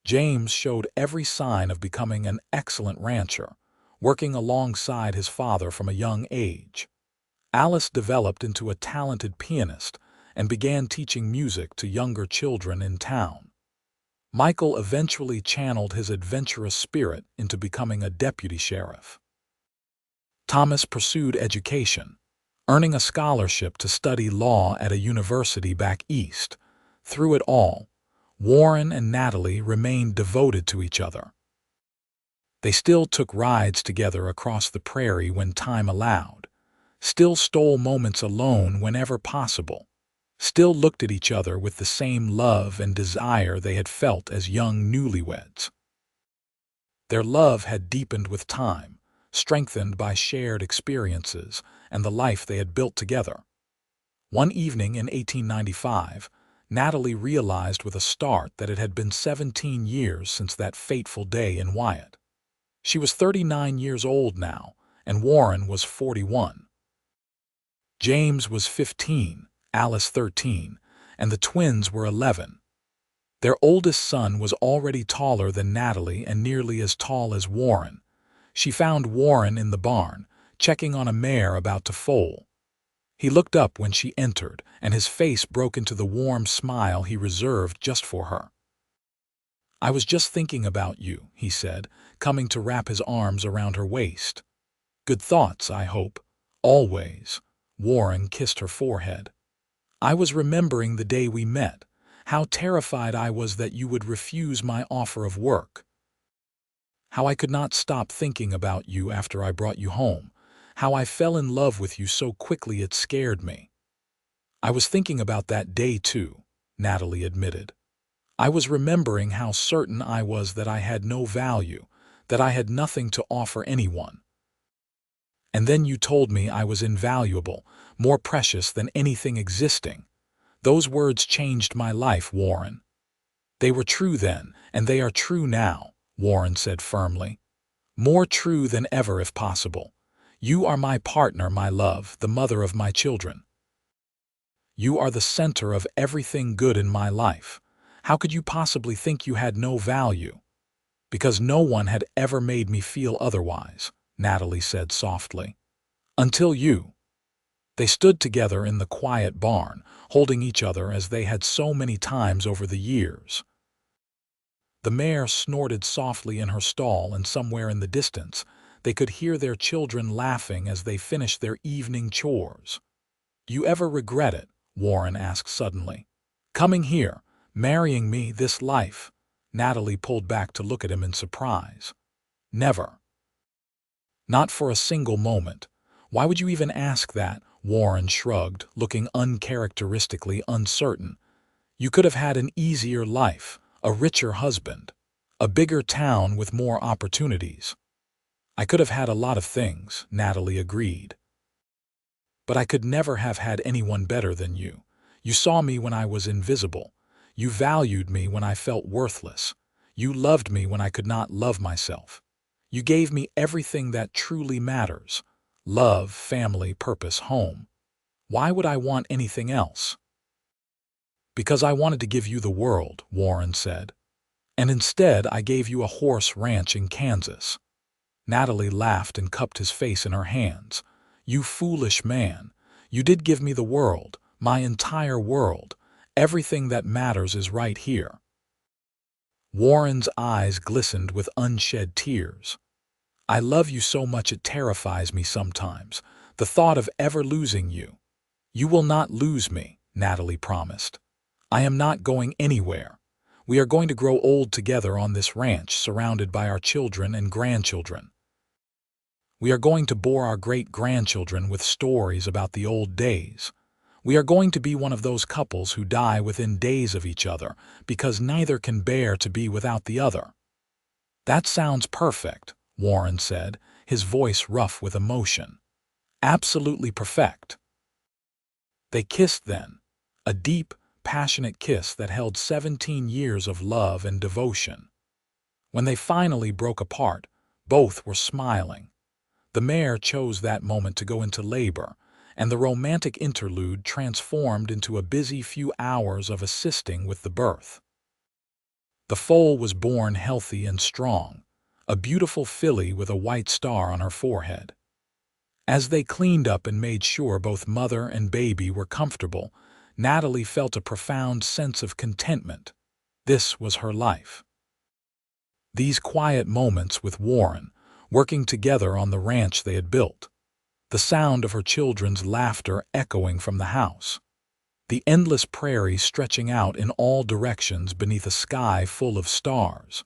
James showed every sign of becoming an excellent rancher, working alongside his father from a young age. Alice developed into a talented pianist and began teaching music to younger children in town. Michael eventually channeled his adventurous spirit into becoming a deputy sheriff. Thomas pursued education, earning a scholarship to study law at a university back east. Through it all, Warren and Natalie remained devoted to each other. They still took rides together across the prairie when time allowed, still stole moments alone whenever possible, still looked at each other with the same love and desire they had felt as young newlyweds. Their love had deepened with time, strengthened by shared experiences and the life they had built together. One evening in 1895, Natalie realized with a start that it had been 17 years since that fateful day in Wyatt. She was 39 years old now, and Warren was 41. James was 15, Alice 13, and the twins were 11. Their oldest son was already taller than Natalie and nearly as tall as Warren. She found Warren in the barn, checking on a mare about to foal. He looked up when she entered, and his face broke into the warm smile he reserved just for her. "I was just thinking about you," he said, coming to wrap his arms around her waist. "Good thoughts, I hope." "Always." Warren kissed her forehead. "I was remembering the day we met, how terrified I was that you would refuse my offer of work. How I could not stop thinking about you after I brought you home. How I fell in love with you so quickly it scared me." "I was thinking about that day too," Natalie admitted. "I was remembering how certain I was that I had no value, that I had nothing to offer anyone. And then you told me I was invaluable, more precious than anything existing. Those words changed my life, Warren." "They were true then, and they are true now," Warren said firmly. "More true than ever if possible. You are my partner, my love, the mother of my children. You are the center of everything good in my life. How could you possibly think you had no value?" "Because no one had ever made me feel otherwise," Natalie said softly. "Until you." They stood together in the quiet barn, holding each other as they had so many times over the years. The mare snorted softly in her stall, and somewhere in the distance, they could hear their children laughing as they finished their evening chores. "Do you ever regret it?" Warren asked suddenly. "Coming here, marrying me, this life?" Natalie pulled back to look at him in surprise. "Never. Not for a single moment. Why would you even ask that?" Warren shrugged, looking uncharacteristically uncertain. "You could have had an easier life, a richer husband, a bigger town with more opportunities." "I could have had a lot of things," Natalie agreed. "But I could never have had anyone better than you. You saw me when I was invisible. You valued me when I felt worthless. You loved me when I could not love myself. You gave me everything that truly matters: love, family, purpose, home. Why would I want anything else?" "Because I wanted to give you the world," Warren said. "And instead I gave you a horse ranch in Kansas." Natalie laughed and cupped his face in her hands. "You foolish man. You did give me the world, my entire world. Everything that matters is right here." Warren's eyes glistened with unshed tears. "I love you so much it terrifies me sometimes, the thought of ever losing you." "You will not lose me," Natalie promised. "I am not going anywhere. We are going to grow old together on this ranch, surrounded by our children and grandchildren. We are going to bore our great-grandchildren with stories about the old days. We are going to be one of those couples who die within days of each other because neither can bear to be without the other." "That sounds perfect," Warren said, his voice rough with emotion. "Absolutely perfect." They kissed then, a deep, passionate kiss that held 17 years of love and devotion. When they finally broke apart, both were smiling. The mare chose that moment to go into labor, and the romantic interlude transformed into a busy few hours of assisting with the birth. The foal was born healthy and strong, a beautiful filly with a white star on her forehead. As they cleaned up and made sure both mother and baby were comfortable, Natalie felt a profound sense of contentment. This was her life. These quiet moments with Warren, working together on the ranch they had built, the sound of her children's laughter echoing from the house, the endless prairie stretching out in all directions beneath a sky full of stars.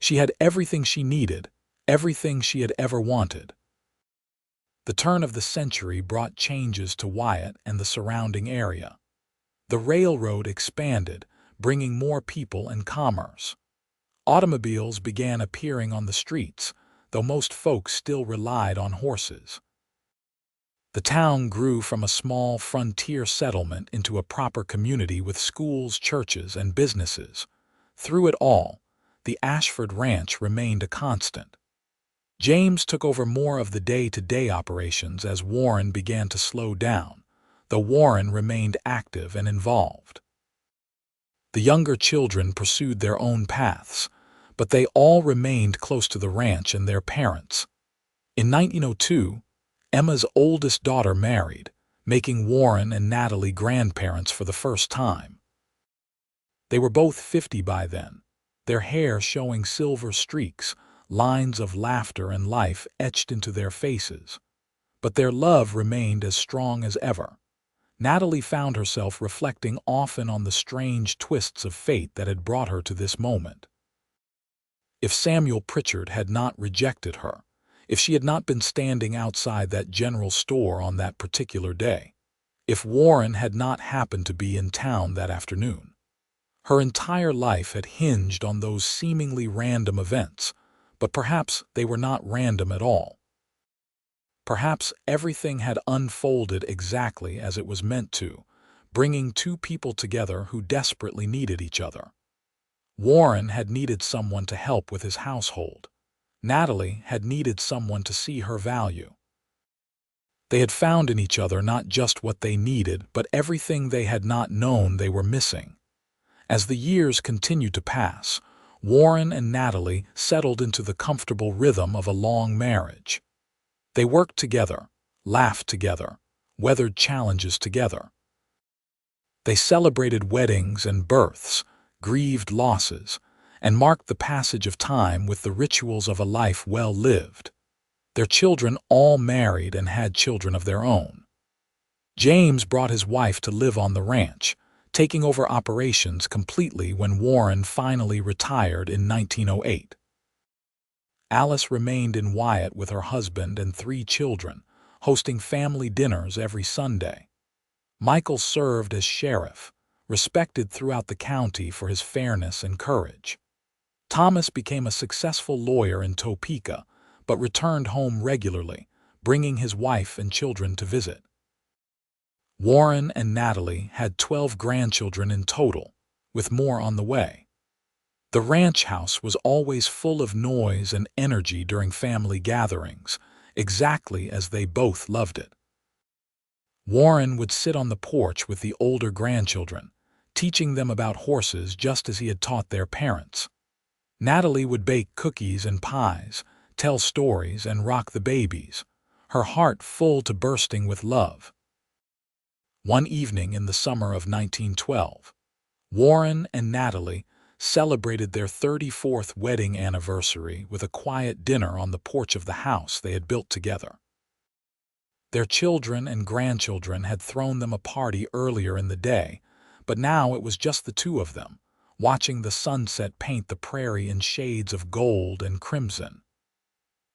She had everything she needed, everything she had ever wanted. The turn of the century brought changes to Wyatt and the surrounding area. The railroad expanded, bringing more people and commerce. Automobiles began appearing on the streets, though most folks still relied on horses. The town grew from a small frontier settlement into a proper community with schools, churches, and businesses. Through it all, the Ashford Ranch remained a constant. James took over more of the day-to-day operations as Warren began to slow down, though Warren remained active and involved. The younger children pursued their own paths, but they all remained close to the ranch and their parents. In 1902, Emma's oldest daughter married, making Warren and Natalie grandparents for the first time. They were both 50 by then, their hair showing silver streaks, lines of laughter and life etched into their faces. But their love remained as strong as ever. Natalie found herself reflecting often on the strange twists of fate that had brought her to this moment. If Samuel Pritchard had not rejected her, if she had not been standing outside that general store on that particular day, if Warren had not happened to be in town that afternoon, her entire life had hinged on those seemingly random events, but perhaps they were not random at all. Perhaps everything had unfolded exactly as it was meant to, bringing two people together who desperately needed each other. Warren had needed someone to help with his household. Natalie had needed someone to see her value. They had found in each other not just what they needed, but everything they had not known they were missing. As the years continued to pass, Warren and Natalie settled into the comfortable rhythm of a long marriage. They worked together, laughed together, weathered challenges together. They celebrated weddings and births, grieved losses, and marked the passage of time with the rituals of a life well lived. Their children all married and had children of their own. James brought his wife to live on the ranch, taking over operations completely when Warren finally retired in 1908. Alice remained in Wyatt with her husband and 3 children, hosting family dinners every Sunday. Michael served as sheriff, respected throughout the county for his fairness and courage. Thomas became a successful lawyer in Topeka, but returned home regularly, bringing his wife and children to visit. Warren and Natalie had 12 grandchildren in total, with more on the way. The ranch house was always full of noise and energy during family gatherings, exactly as they both loved it. Warren would sit on the porch with the older grandchildren, teaching them about horses just as he had taught their parents. Natalie would bake cookies and pies, tell stories, and rock the babies, her heart full to bursting with love. One evening in the summer of 1912, Warren and Natalie celebrated their 34th wedding anniversary with a quiet dinner on the porch of the house they had built together. Their children and grandchildren had thrown them a party earlier in the day, but now it was just the two of them, watching the sunset paint the prairie in shades of gold and crimson.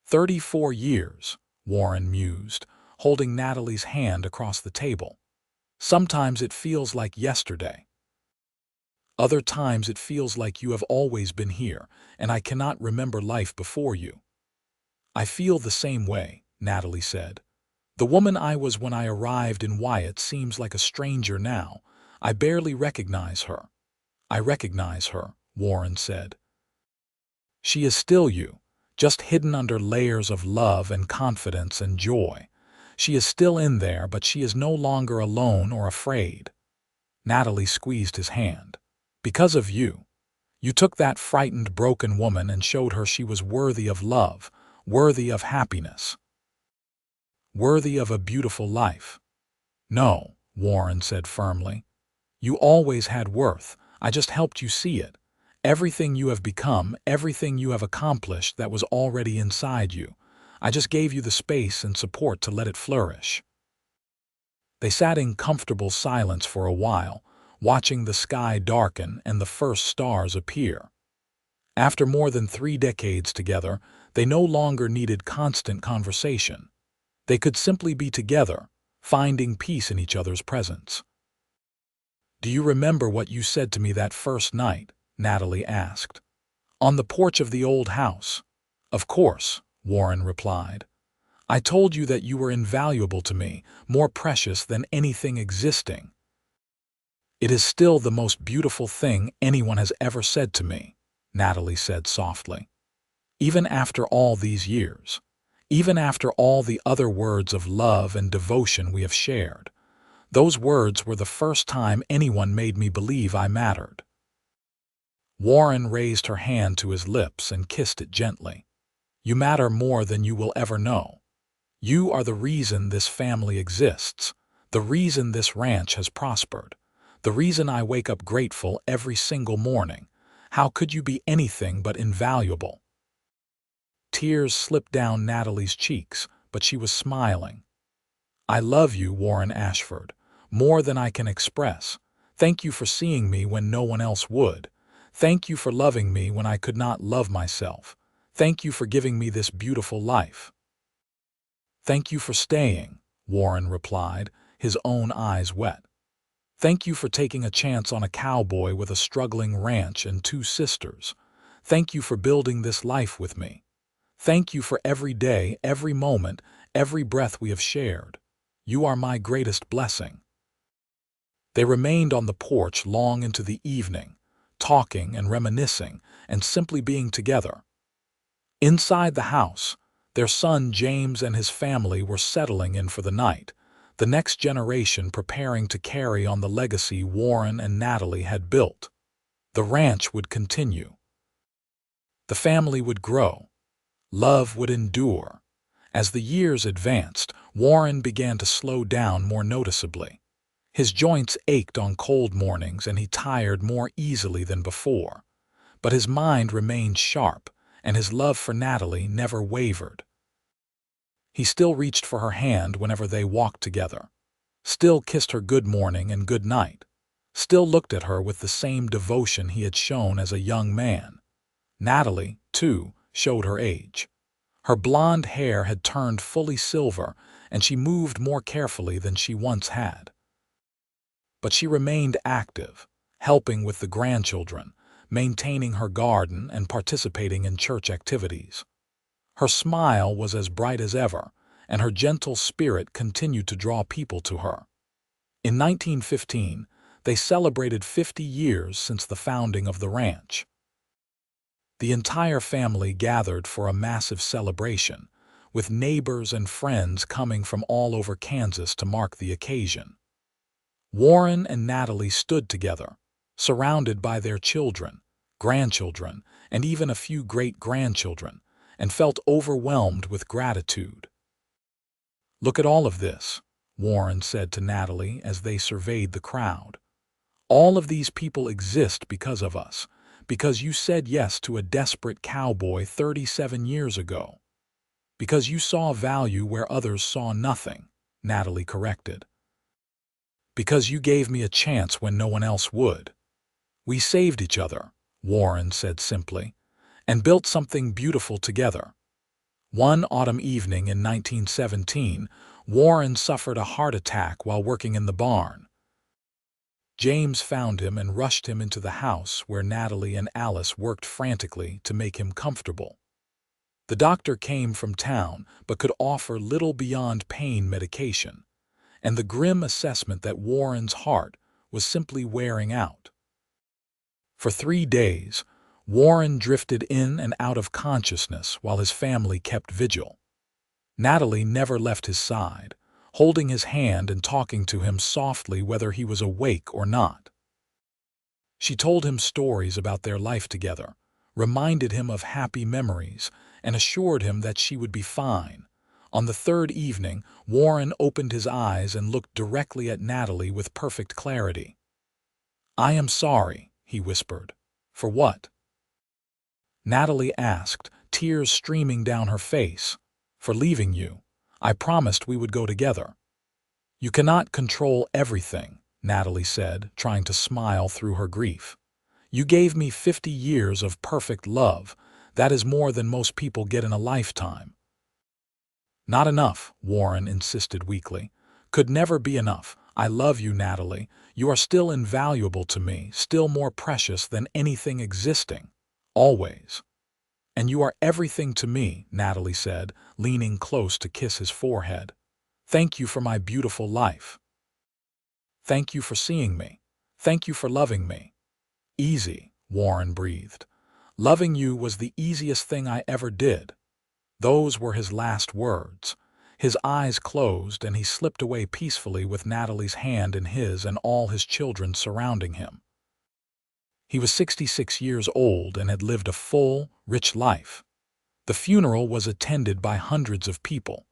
34 years, Warren mused, holding Natalie's hand across the table. Sometimes it feels like yesterday. Other times it feels like you have always been here, and I cannot remember life before you. I feel the same way, Natalie said. The woman I was when I arrived in Wyatt seems like a stranger now. I barely recognize her. I recognize her, Warren said. She is still you, just hidden under layers of love and confidence and joy. She is still in there, but she is no longer alone or afraid. Natalie squeezed his hand. Because of you. You took that frightened, broken woman and showed her she was worthy of love, worthy of happiness, worthy of a beautiful life. No, Warren said firmly. You always had worth. I just helped you see it. Everything you have become, everything you have accomplished that was already inside you. I just gave you the space and support to let it flourish. They sat in comfortable silence for a while, watching the sky darken and the first stars appear. After more than 3 decades together, they no longer needed constant conversation. They could simply be together, finding peace in each other's presence. Do you remember what you said to me that first night? Natalie asked. On the porch of the old house. Of course, Warren replied. I told you that you were invaluable to me, more precious than anything existing. It is still the most beautiful thing anyone has ever said to me, Natalie said softly. Even after all these years, even after all the other words of love and devotion we have shared, those words were the first time anyone made me believe I mattered. Warren raised her hand to his lips and kissed it gently. You matter more than you will ever know. You are the reason this family exists, the reason this ranch has prospered, the reason I wake up grateful every single morning. How could you be anything but invaluable? Tears slipped down Natalie's cheeks, but she was smiling. I love you, Warren Ashford, more than I can express. Thank you for seeing me when no one else would. Thank you for loving me when I could not love myself. Thank you for giving me this beautiful life. Thank you for staying, Warren replied, his own eyes wet. Thank you for taking a chance on a cowboy with a struggling ranch and 2 sisters. Thank you for building this life with me. Thank you for every day, every moment, every breath we have shared. You are my greatest blessing. They remained on the porch long into the evening, talking and reminiscing and simply being together. Inside the house, their son James and his family were settling in for the night, the next generation preparing to carry on the legacy Warren and Natalie had built. The ranch would continue. The family would grow. Love would endure. As the years advanced, Warren began to slow down more noticeably. His joints ached on cold mornings and he tired more easily than before. But his mind remained sharp, and his love for Natalie never wavered. He still reached for her hand whenever they walked together, still kissed her good morning and good night, still looked at her with the same devotion he had shown as a young man. Natalie, too, showed her age. Her blonde hair had turned fully silver, and she moved more carefully than she once had. But she remained active, helping with the grandchildren, maintaining her garden and participating in church activities. Her smile was as bright as ever, and her gentle spirit continued to draw people to her. In 1915, they celebrated 50 years since the founding of the ranch. The entire family gathered for a massive celebration, with neighbors and friends coming from all over Kansas to mark the occasion. Warren and Natalie stood together, surrounded by their children, grandchildren, and even a few great-grandchildren, and felt overwhelmed with gratitude. "Look at all of this," Warren said to Natalie as they surveyed the crowd. "All of these people exist because of us, because you said yes to a desperate cowboy 37 years ago. Because you saw value where others saw nothing," Natalie corrected. "Because you gave me a chance when no one else would. We saved each other," Warren said simply, "and built something beautiful together." One autumn evening in 1917, Warren suffered a heart attack while working in the barn. James found him and rushed him into the house where Natalie and Alice worked frantically to make him comfortable. The doctor came from town but could offer little beyond pain medication, and the grim assessment that Warren's heart was simply wearing out. For 3 days, Warren drifted in and out of consciousness while his family kept vigil. Natalie never left his side, holding his hand and talking to him softly whether he was awake or not. She told him stories about their life together, reminded him of happy memories, and assured him that she would be fine. On the third evening, Warren opened his eyes and looked directly at Natalie with perfect clarity. "I am sorry," he whispered. "For what?" Natalie asked, tears streaming down her face. "For leaving you. I promised we would go together." "You cannot control everything," Natalie said, trying to smile through her grief. "You gave me 50 years of perfect love. That is more than most people get in a lifetime." "Not enough," Warren insisted weakly. "Could never be enough. I love you, Natalie. You are still invaluable to me, still more precious than anything existing. Always." "And you are everything to me," Natalie said, leaning close to kiss his forehead. "Thank you for my beautiful life. Thank you for seeing me. Thank you for loving me." "Easy," Warren breathed. "Loving you was the easiest thing I ever did." Those were his last words. His eyes closed and he slipped away peacefully with Natalie's hand in his and all his children surrounding him. He was 66 years old and had lived a full, rich life. The funeral was attended by hundreds of people,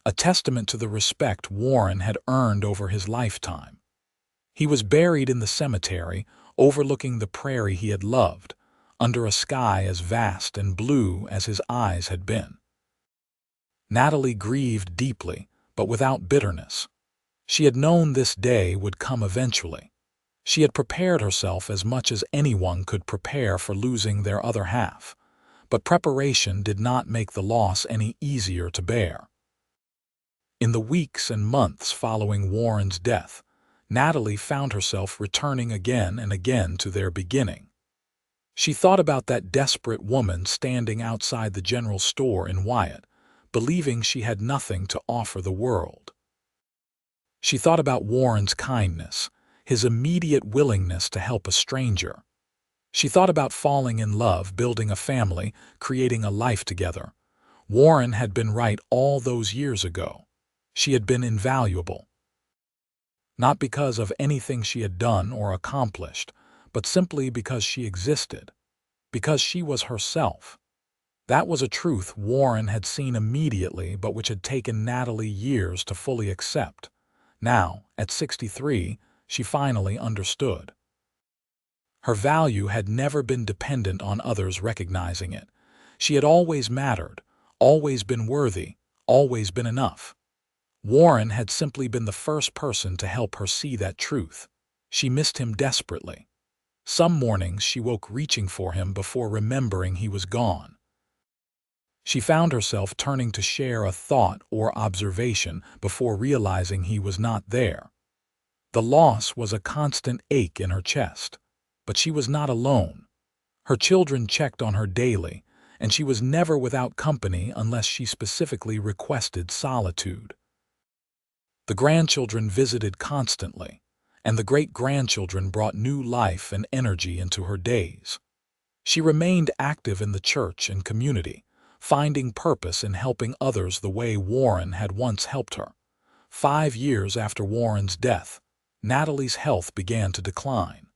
a testament to the respect Warren had earned over his lifetime. He was buried in the cemetery, overlooking the prairie he had loved, under a sky as vast and blue as his eyes had been. Natalie grieved deeply, but without bitterness. She had known this day would come eventually. She had prepared herself as much as anyone could prepare for losing their other half, but preparation did not make the loss any easier to bear. In the weeks and months following Warren's death, Natalie found herself returning again and again to their beginning. She thought about that desperate woman standing outside the general store in Wyatt, believing she had nothing to offer the world. She thought about Warren's kindness, his immediate willingness to help a stranger. She thought about falling in love, building a family, creating a life together. Warren had been right all those years ago. She had been invaluable. Not because of anything she had done or accomplished, but simply because she existed. Because she was herself. That was a truth Warren had seen immediately, but which had taken Natalie years to fully accept. Now, at 63, she finally understood. Her value had never been dependent on others recognizing it. She had always mattered, always been worthy, always been enough. Warren had simply been the first person to help her see that truth. She missed him desperately. Some mornings she woke reaching for him before remembering he was gone. She found herself turning to share a thought or observation before realizing he was not there. The loss was a constant ache in her chest. But she was not alone. Her children checked on her daily, and she was never without company unless she specifically requested solitude. The grandchildren visited constantly, and the great-grandchildren brought new life and energy into her days. She remained active in the church and community, finding purpose in helping others the way Warren had once helped her. 5 years after Warren's death, Natalie's health began to decline.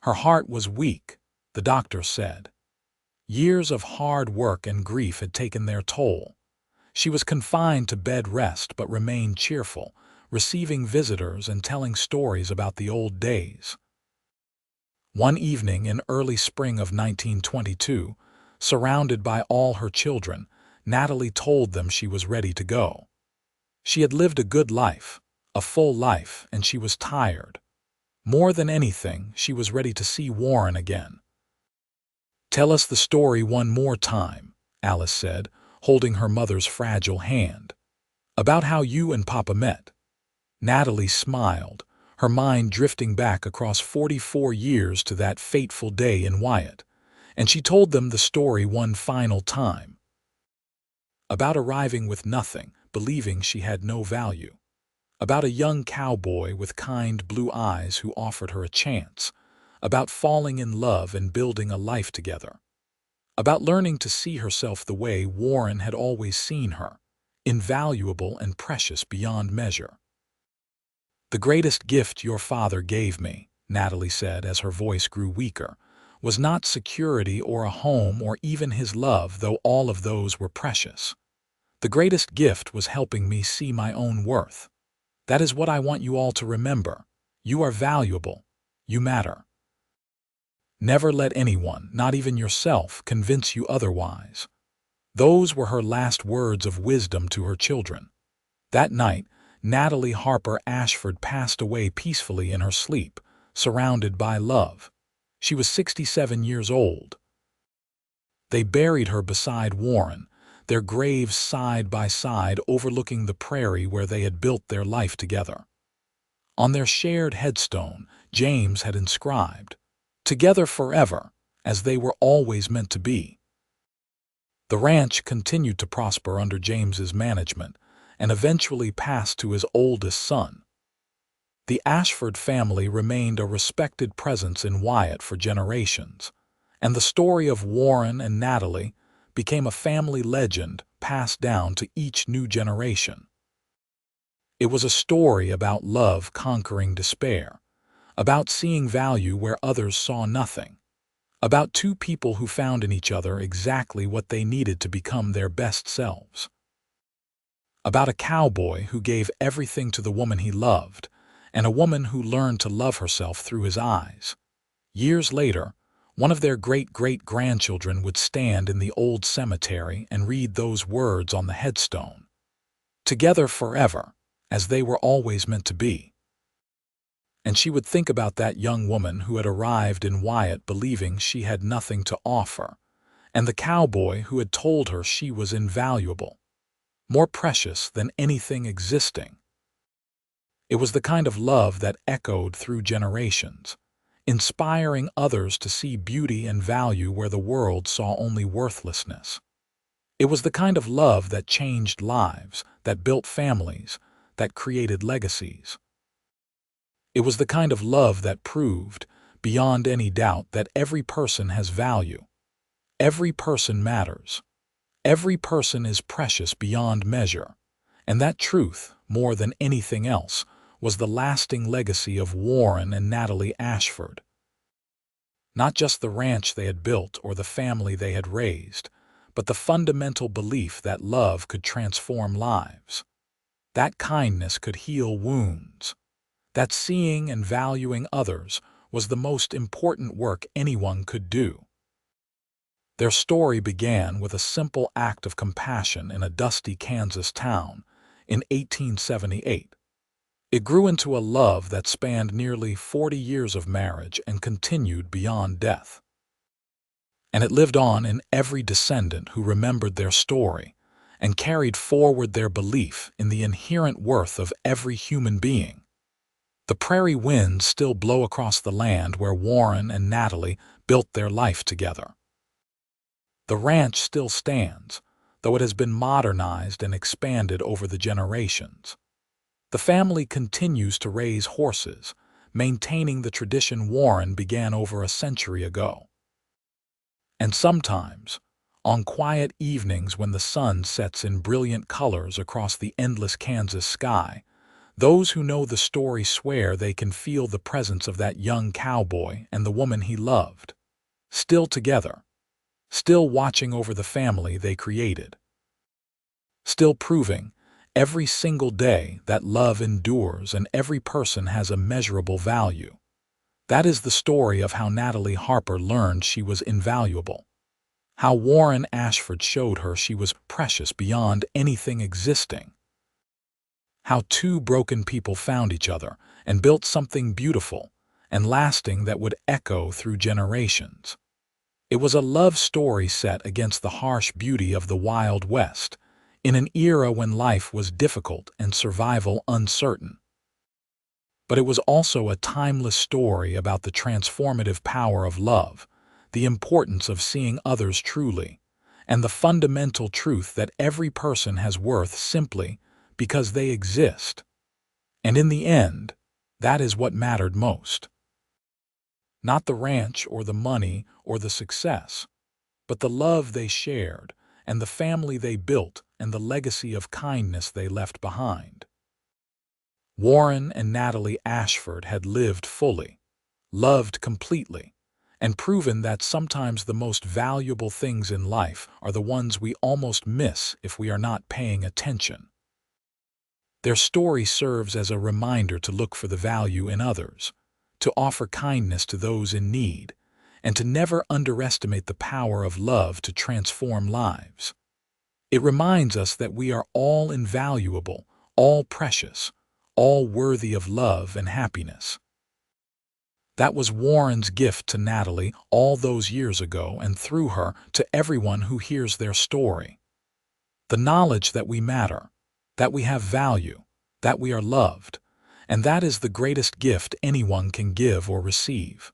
Her heart was weak, the doctor said. Years of hard work and grief had taken their toll. She was confined to bed rest but remained cheerful, receiving visitors and telling stories about the old days. One evening in early spring of 1922, surrounded by all her children, Natalie told them she was ready to go. She had lived a good life, a full life, and she was tired. More than anything, she was ready to see Warren again. "Tell us the story one more time," Alice said, holding her mother's fragile hand. "About how you and Papa met." Natalie smiled, her mind drifting back across 44 years to that fateful day in Wyatt, and she told them the story one final time. About arriving with nothing, believing she had no value. About a young cowboy with kind blue eyes who offered her a chance. About falling in love and building a life together. About learning to see herself the way Warren had always seen her, invaluable and precious beyond measure. "The greatest gift your father gave me," Natalie said as her voice grew weaker, "was not security or a home or even his love, though all of those were precious. The greatest gift was helping me see my own worth. That is what I want you all to remember. You are valuable. You matter. Never let anyone, not even yourself, convince you otherwise." Those were her last words of wisdom to her children. That night, Natalie Harper Ashford passed away peacefully in her sleep, surrounded by love. She was 67 years old. They buried her beside Warren, their graves side by side overlooking the prairie where they had built their life together. On their shared headstone, James had inscribed, "Together forever, as they were always meant to be." The ranch continued to prosper under James's management and eventually passed to his oldest son. The Ashford family remained a respected presence in Wyatt for generations, and the story of Warren and Natalie became a family legend passed down to each new generation. It was a story about love conquering despair, about seeing value where others saw nothing, about two people who found in each other exactly what they needed to become their best selves. About a cowboy who gave everything to the woman he loved, and a woman who learned to love herself through his eyes. Years later, one of their great-great-grandchildren would stand in the old cemetery and read those words on the headstone. "Together forever, as they were always meant to be." And she would think about that young woman who had arrived in Wyatt believing she had nothing to offer, and the cowboy who had told her she was invaluable, more precious than anything existing. It was the kind of love that echoed through generations, inspiring others to see beauty and value where the world saw only worthlessness. It was the kind of love that changed lives, that built families, that created legacies. It was the kind of love that proved, beyond any doubt, that every person has value. Every person matters. Every person is precious beyond measure. And that truth, more than anything else, was the lasting legacy of Warren and Natalie Ashford. Not just the ranch they had built or the family they had raised, but the fundamental belief that love could transform lives. That kindness could heal wounds. That seeing and valuing others was the most important work anyone could do. Their story began with a simple act of compassion in a dusty Kansas town in 1878. It grew into a love that spanned nearly 40 years of marriage and continued beyond death. And it lived on in every descendant who remembered their story and carried forward their belief in the inherent worth of every human being. The prairie winds still blow across the land where Warren and Natalie built their life together. The ranch still stands, though it has been modernized and expanded over the generations. The family continues to raise horses, maintaining the tradition Warren began over a century ago. And sometimes, on quiet evenings when the sun sets in brilliant colors across the endless Kansas sky, those who know the story swear they can feel the presence of that young cowboy and the woman he loved, still together, still watching over the family they created, still proving every single day that love endures and every person has a measurable value. That is the story of how Natalie Harper learned she was invaluable, how Warren Ashford showed her she was precious beyond anything existing, how two broken people found each other and built something beautiful and lasting that would echo through generations. It was a love story set against the harsh beauty of the Wild West, in an era when life was difficult and survival uncertain. But it was also a timeless story about the transformative power of love, the importance of seeing others truly, and the fundamental truth that every person has worth simply because they exist. And in the end, that is what mattered most. Not the ranch or the money or the success, but the love they shared and the family they built and the legacy of kindness they left behind. Warren and Natalie Ashford had lived fully, loved completely, and proven that sometimes the most valuable things in life are the ones we almost miss if we are not paying attention. Their story serves as a reminder to look for the value in others, to offer kindness to those in need, and to never underestimate the power of love to transform lives. It reminds us that we are all invaluable, all precious, all worthy of love and happiness. That was Warren's gift to Natalie all those years ago and through her to everyone who hears their story. The knowledge that we matter, that we have value, that we are loved, and that is the greatest gift anyone can give or receive.